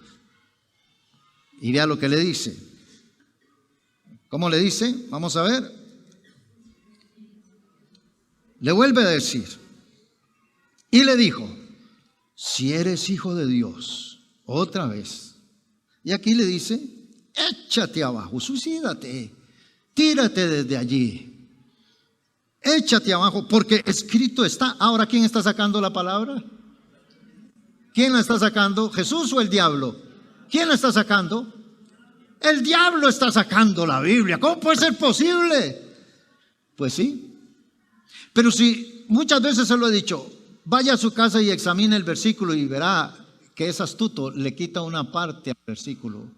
A: Y vea lo que le dice. ¿Cómo le dice? Vamos a ver. Le vuelve a decir. Y le dijo, si eres hijo de Dios, otra vez. Y aquí le dice, échate abajo, suicídate, tírate desde allí. Échate abajo, porque escrito está. Ahora, ¿quién está sacando la palabra? ¿Quién la está sacando? ¿Jesús o el diablo? ¿Quién la está sacando? El diablo está sacando la Biblia. ¿Cómo puede ser posible? Pues sí. Pero si muchas veces se lo he dicho, vaya a su casa y examine el versículo y verá que es astuto, le quita una parte al versículo.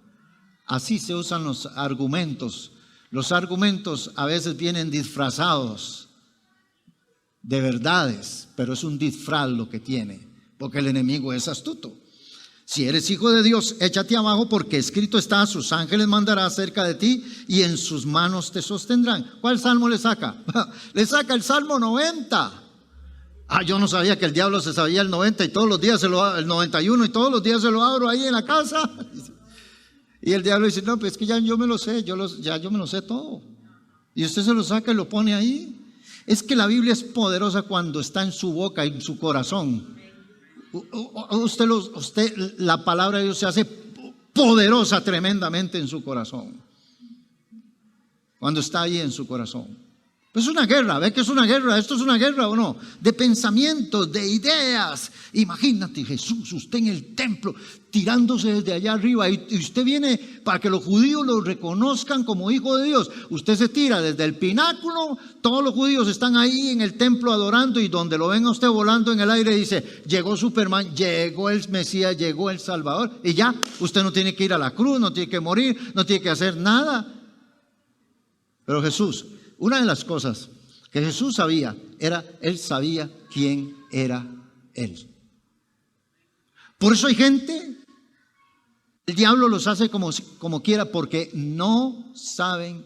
A: Así se usan los argumentos. Los argumentos a veces vienen disfrazados de verdades, pero es un disfraz lo que tiene, porque el enemigo es astuto. Si eres hijo de Dios, échate abajo, porque escrito está, sus ángeles mandará cerca de ti y en sus manos te sostendrán. ¿Cuál salmo le saca? Le saca el Salmo 90. Yo no sabía que el diablo se sabía el 90 y todos los días el 91 y todos los días se lo abro ahí en la casa. Y el diablo dice, no, pues es que ya yo me lo sé, yo me lo sé todo. Y usted se lo saca y lo pone ahí. Es que la Biblia es poderosa cuando está en su boca y en su corazón. La palabra de Dios se hace poderosa tremendamente en su corazón. Cuando está ahí en su corazón. Es una guerra, ¿ve que es una guerra? ¿Esto es una guerra o no? De pensamientos, de ideas. Imagínate Jesús, usted en el templo, tirándose desde allá arriba, y usted viene para que los judíos lo reconozcan como hijo de Dios. Usted se tira desde el pináculo, todos los judíos están ahí en el templo adorando, y donde lo ven a usted volando en el aire dice, llegó Superman, llegó el Mesías, llegó el Salvador, y ya, usted no tiene que ir a la cruz, no tiene que morir, no tiene que hacer nada. Pero Jesús, una de las cosas que Jesús sabía era, Él sabía quién era Él. Por eso hay gente, el diablo los hace como quiera, porque no saben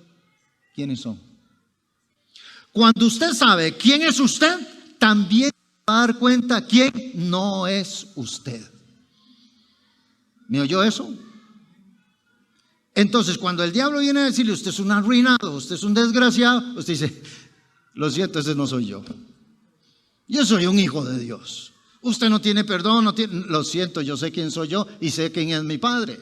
A: quiénes son. Cuando usted sabe quién es usted, también va a dar cuenta quién no es usted. ¿Me oyó eso? Entonces, cuando el diablo viene a decirle, usted es un arruinado, usted es un desgraciado, usted dice, lo siento, ese no soy yo. Yo soy un hijo de Dios. Usted no tiene perdón, lo siento, yo sé quién soy yo y sé quién es mi Padre.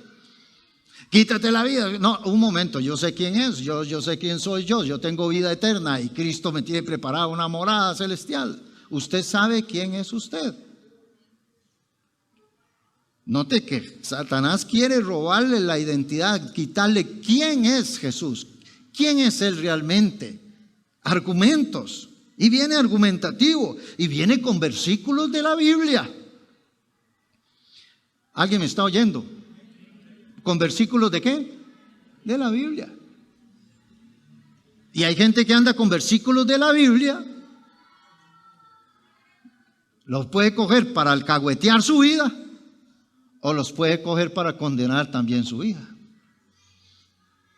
A: Quítate la vida. No, un momento, yo sé quién es, yo sé quién soy yo tengo vida eterna y Cristo me tiene preparada una morada celestial. Usted sabe quién es usted. Note que Satanás quiere robarle la identidad, quitarle quién es Jesús, quién es Él realmente. Argumentos, y viene argumentativo, y viene con versículos de la Biblia. ¿Alguien me está oyendo? ¿Con versículos de qué? De la Biblia. Y hay gente que anda con versículos de la Biblia, los puede coger para alcahuetear su vida, o los puede coger para condenar también su vida.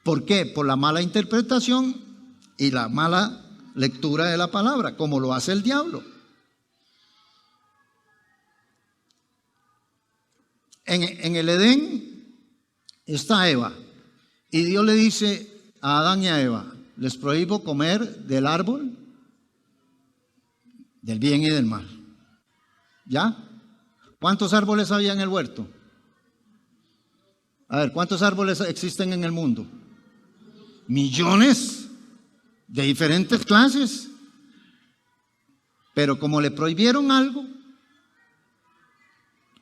A: ¿Por qué? Por la mala interpretación y la mala lectura de la palabra, como lo hace el diablo. En el Edén está Eva, y Dios le dice a Adán y a Eva, les prohíbo comer del árbol del bien y del mal. ¿Ya? ¿Cuántos árboles había en el huerto? A ver, ¿cuántos árboles existen en el mundo? Millones de diferentes clases. Pero como le prohibieron algo,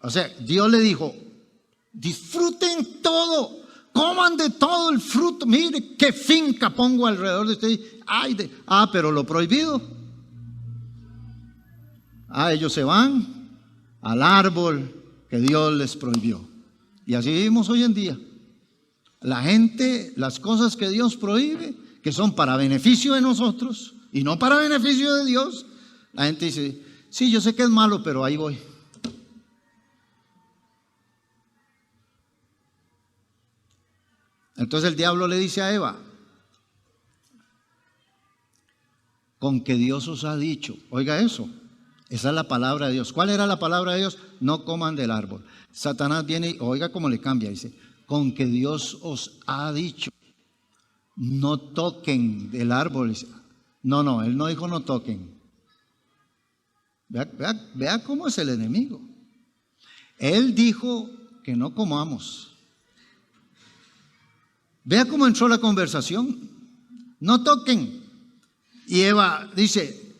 A: o sea, Dios le dijo, disfruten todo, coman de todo el fruto. Mire qué finca pongo alrededor de ustedes. Pero lo prohibido. Ellos se van al árbol que Dios les prohibió. Y así vivimos hoy en día. La gente, las cosas que Dios prohíbe, que son para beneficio de nosotros y no para beneficio de Dios, la gente dice, sí, yo sé que es malo, pero ahí voy. Entonces el diablo le dice a Eva, con que Dios os ha dicho, oiga eso, esa es la palabra de Dios. ¿Cuál era la palabra de Dios? No coman del árbol. Satanás viene y oiga cómo le cambia, dice, con que Dios os ha dicho, no toquen del árbol. No, él no dijo no toquen. Vea cómo es el enemigo. Él dijo que no comamos. Vea cómo entró la conversación. No toquen. Y Eva dice,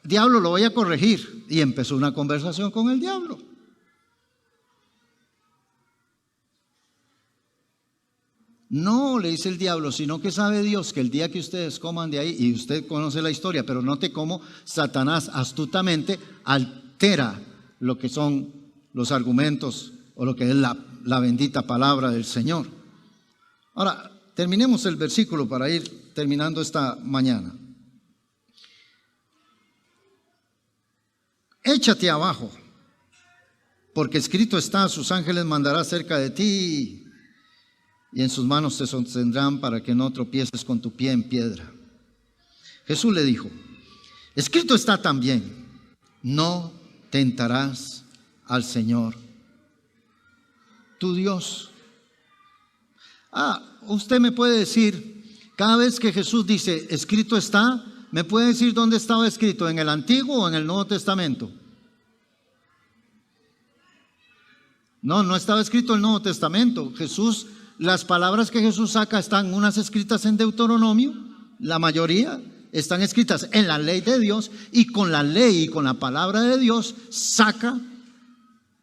A: diablo, lo voy a corregir. Y empezó una conversación con el diablo. No, le dice el diablo, sino que sabe Dios que el día que ustedes coman de ahí, y usted conoce la historia, pero note cómo Satanás astutamente altera lo que son los argumentos o lo que es la bendita palabra del Señor. Ahora, terminemos el versículo para ir terminando esta mañana. Échate abajo, porque escrito está, sus ángeles mandará cerca de ti, y en sus manos te sostendrán para que no tropieces con tu pie en piedra. Jesús le dijo, escrito está también, no tentarás al Señor, tu Dios. Usted me puede decir, cada vez que Jesús dice, escrito está, ¿me puede decir dónde estaba escrito? ¿En el Antiguo o en el Nuevo Testamento? No estaba escrito en el Nuevo Testamento. Jesús, las palabras que Jesús saca están unas escritas en Deuteronomio, la mayoría están escritas en la ley de Dios, y con la ley y con la palabra de Dios saca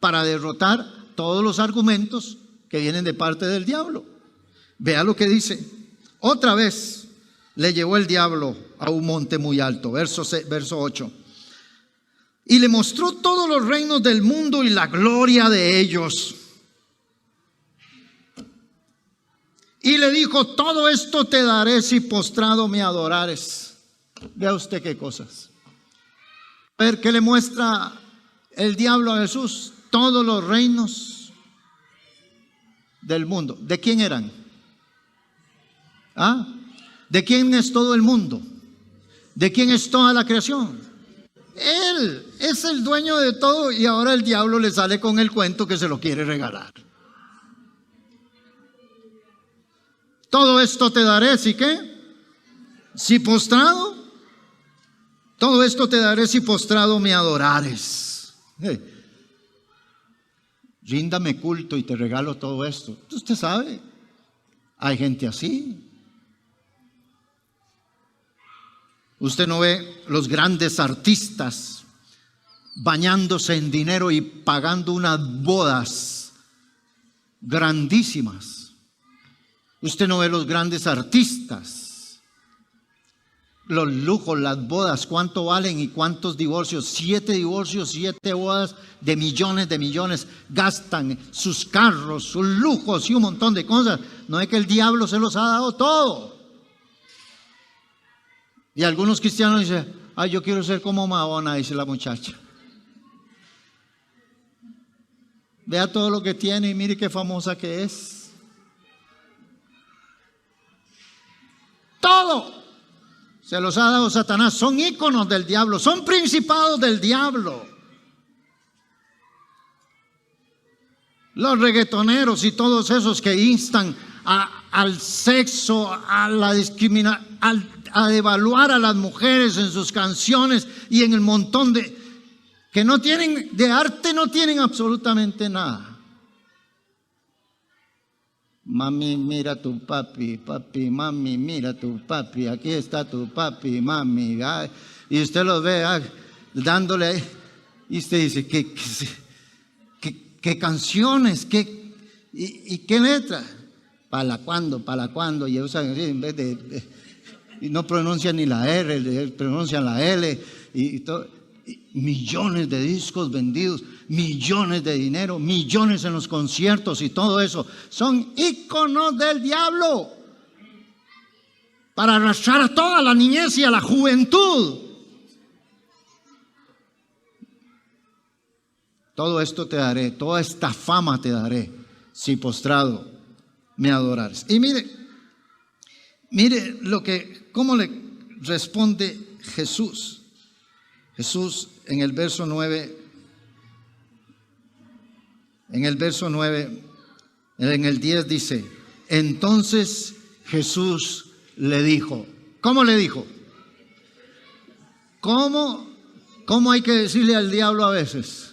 A: para derrotar todos los argumentos que vienen de parte del diablo. Vea lo que dice. Otra vez le llevó el diablo a un monte muy alto, verso 8. Y le mostró todos los reinos del mundo y la gloria de ellos. Y le dijo, todo esto te daré si postrado me adorares. Vea usted qué cosas. A ver, ¿qué le muestra el diablo a Jesús? Todos los reinos del mundo. ¿De quién eran? ¿De quién es todo el mundo? ¿De quién es toda la creación? Él es el dueño de todo, y ahora el diablo le sale con el cuento que se lo quiere regalar. Todo esto te daré, ¿sí qué? Si postrado, todo esto te daré si postrado me adorares. Ríndame culto y te regalo todo esto. Usted sabe, hay gente así. Usted no ve los grandes artistas bañándose en dinero y pagando unas bodas grandísimas. Usted no ve los grandes artistas, los lujos, las bodas, cuánto valen y cuántos divorcios. 7 divorcios, 7 bodas de millones, gastan sus carros, sus lujos y un montón de cosas. No es que el diablo se los ha dado todo. Y algunos cristianos dicen, yo quiero ser como Madonna, dice la muchacha. Vea todo lo que tiene y mire qué famosa que es. Todo se los ha dado Satanás. Son íconos del diablo, son principados del diablo. Los reggaetoneros y todos esos que instan al sexo, a la discriminación, a devaluar a las mujeres en sus canciones y en el montón de que no tienen de arte, no tienen absolutamente nada. Mami, mira tu papi, papi, mami, mira tu papi, aquí está tu papi, mami. Y usted los ve dándole, y usted dice, ¿qué canciones? ¿Y qué letra? ¿Para cuándo? Y usan en vez y no pronuncian ni la R, pronuncian la L, y todo. Millones de discos vendidos, millones de dinero, millones en los conciertos y todo eso. Son íconos del diablo para arrastrar a toda la niñez y a la juventud. todo esto te daré, toda esta fama te daré, si postrado me adorares. Y mire cómo le responde Jesús. Jesús en el verso 9, en el 10 dice, entonces Jesús le dijo, ¿cómo le dijo? ¿Cómo hay que decirle al diablo a veces?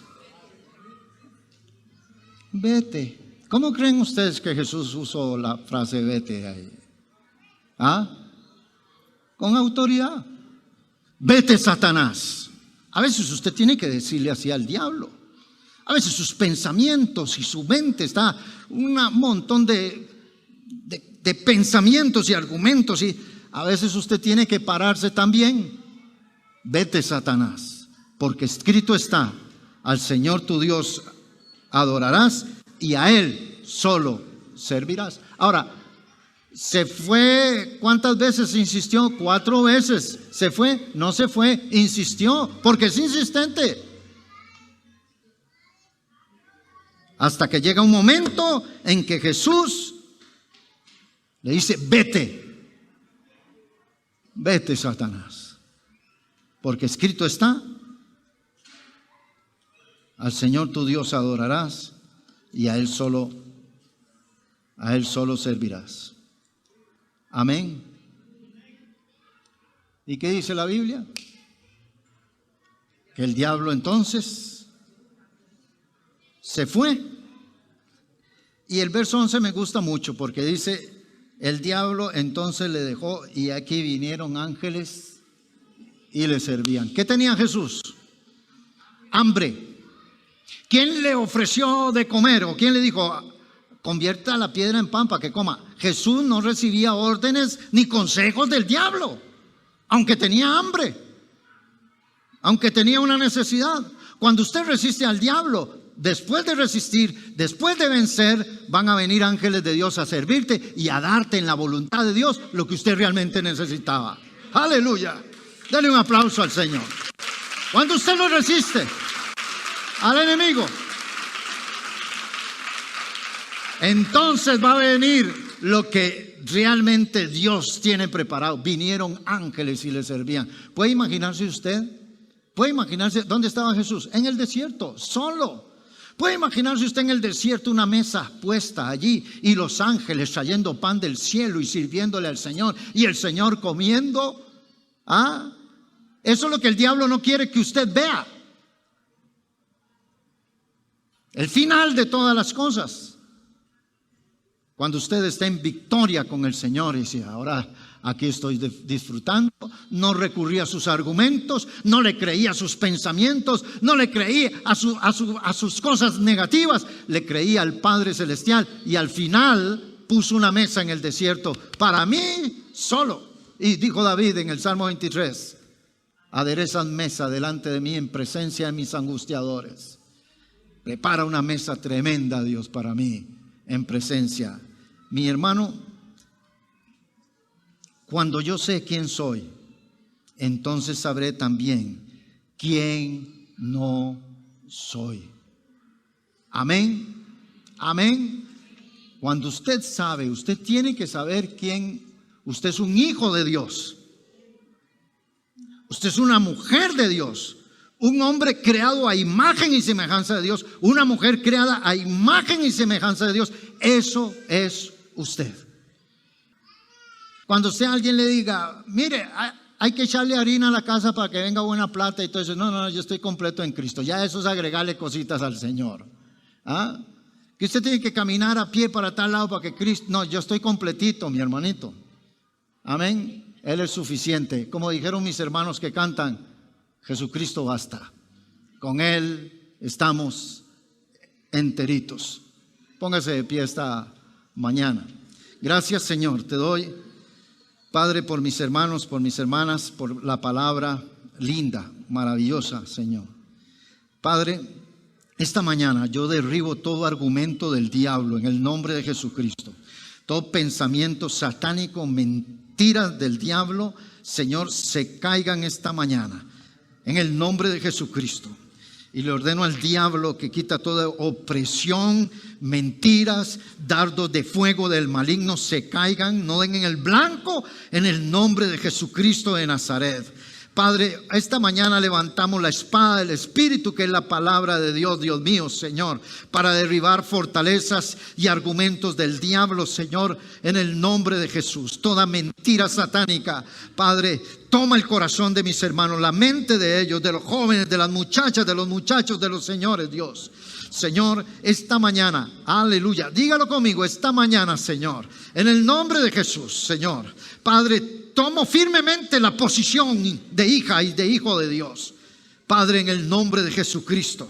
A: Vete. ¿Cómo creen ustedes que Jesús usó la frase vete ahí? Con autoridad. Vete, Satanás. A veces usted tiene que decirle así al diablo. A veces sus pensamientos y su mente está un montón de pensamientos y argumentos, y a veces usted tiene que pararse también. Vete, Satanás, porque escrito está, al Señor tu Dios adorarás y a Él solo servirás. Ahora, se fue, ¿cuántas veces insistió? 4 veces. ¿Se fue? No se fue, insistió, porque es insistente. Hasta que llega un momento en que Jesús le dice, vete, vete, Satanás, porque escrito está, al Señor tu Dios adorarás y a Él solo servirás. Amén. ¿Y qué dice la Biblia? Que el diablo entonces se fue. Y el verso 11 me gusta mucho porque dice, el diablo entonces le dejó y aquí vinieron ángeles y le servían. ¿Qué tenía Jesús? Hambre. ¿Quién le ofreció de comer? ¿O quién le dijo, convierta la piedra en pan para que coma? Jesús no recibía órdenes ni consejos del diablo, aunque tenía hambre, aunque tenía una necesidad. Cuando usted resiste al diablo, después de resistir, después de vencer, van a venir ángeles de Dios a servirte y a darte en la voluntad de Dios lo que usted realmente necesitaba. Aleluya. Dale un aplauso al Señor. Cuando usted lo resiste al enemigo, entonces va a venir lo que realmente Dios tiene preparado. Vinieron ángeles y le servían. ¿Puede imaginarse usted? ¿Puede imaginarse dónde estaba Jesús? En el desierto, solo. ¿Puede imaginarse usted en el desierto una mesa puesta allí y los ángeles trayendo pan del cielo y sirviéndole al Señor y el Señor comiendo? Eso es lo que el diablo no quiere que usted vea. El final de todas las cosas. Cuando usted está en victoria con el Señor y dice, ahora aquí estoy disfrutando, no recurrí a sus argumentos, no le creí a sus pensamientos, no le creí a sus cosas negativas, le creí al Padre Celestial y al final puso una mesa en el desierto para mí solo. Y dijo David en el Salmo 23, aderezan mesa delante de mí en presencia de mis angustiadores. Prepara una mesa tremenda, Dios, para mí en presencia. Mi hermano, cuando yo sé quién soy, entonces sabré también quién no soy. Amén. Amén. Cuando usted sabe, usted tiene que saber quién. Usted es un hijo de Dios. Usted es una mujer de Dios. Un hombre creado a imagen y semejanza de Dios. Una mujer creada a imagen y semejanza de Dios. Eso es usted. Cuando usted a alguien le diga, mire, hay que echarle harina a la casa para que venga buena plata y todo eso. No, yo estoy completo en Cristo. Ya eso es agregarle cositas al Señor. Que usted tiene que caminar a pie para tal lado para que Cristo. No, yo estoy completito, mi hermanito. Amén. Él es suficiente. Como dijeron mis hermanos que cantan, Jesucristo basta. Con Él estamos enteritos. Póngase de pie esta mañana. Gracias, Señor. Te doy, Padre, por mis hermanos, por mis hermanas, por la palabra linda, maravillosa, Señor. Padre, esta mañana yo derribo todo argumento del diablo en el nombre de Jesucristo. Todo pensamiento satánico, mentiras del diablo, Señor, se caigan esta mañana en el nombre de Jesucristo. Y le ordeno al diablo que quita toda opresión, mentiras, dardos de fuego del maligno se caigan, no den en el blanco, en el nombre de Jesucristo de Nazaret. Padre, esta mañana levantamos la espada del Espíritu, que es la palabra de Dios, Dios mío, Señor, para derribar fortalezas y argumentos del diablo, Señor, en el nombre de Jesús. Toda mentira satánica, Padre, toma el corazón de mis hermanos, la mente de ellos, de los jóvenes, de las muchachas, de los muchachos, de los señores, Dios. Señor, esta mañana, aleluya, dígalo conmigo, esta mañana, Señor, en el nombre de Jesús, Señor, Padre, tomo firmemente la posición de hija y de hijo de Dios. Padre, en el nombre de Jesucristo,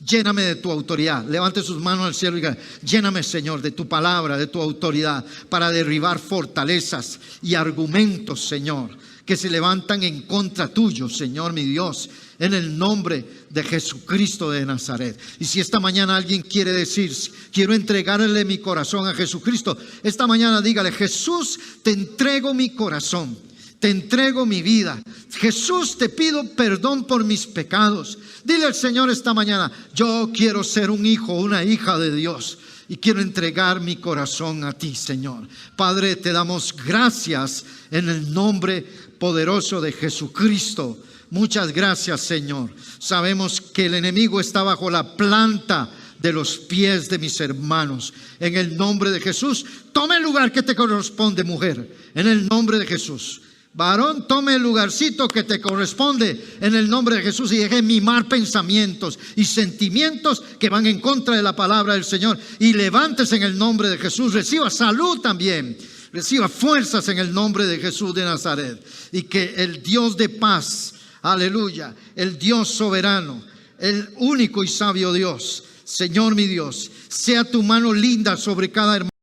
A: lléname de tu autoridad. Levante sus manos al cielo y diga: lléname, Señor, de tu palabra, de tu autoridad, para derribar fortalezas y argumentos, Señor, que se levantan en contra tuyo, Señor mi Dios, en el nombre de Jesucristo de Nazaret. Y si esta mañana alguien quiere decir: quiero entregarle mi corazón a Jesucristo, esta mañana dígale: Jesús, te entrego mi corazón, te entrego mi vida. Jesús, te pido perdón por mis pecados. Dile al Señor esta mañana: yo quiero ser un hijo, una hija de Dios, y quiero entregar mi corazón a ti, Señor. Padre, te damos gracias en el nombre poderoso de Jesucristo. Muchas gracias, Señor. Sabemos que el enemigo está bajo la planta de los pies de mis hermanos. En el nombre de Jesús, tome el lugar que te corresponde, mujer. En el nombre de Jesús. Varón, tome el lugarcito que te corresponde en el nombre de Jesús, y deje mimar pensamientos y sentimientos que van en contra de la palabra del Señor, y levántese en el nombre de Jesús. Reciba salud también, reciba fuerzas en el nombre de Jesús de Nazaret, y que el Dios de paz, aleluya, el Dios soberano, el único y sabio Dios, Señor mi Dios, sea tu mano linda sobre cada hermano.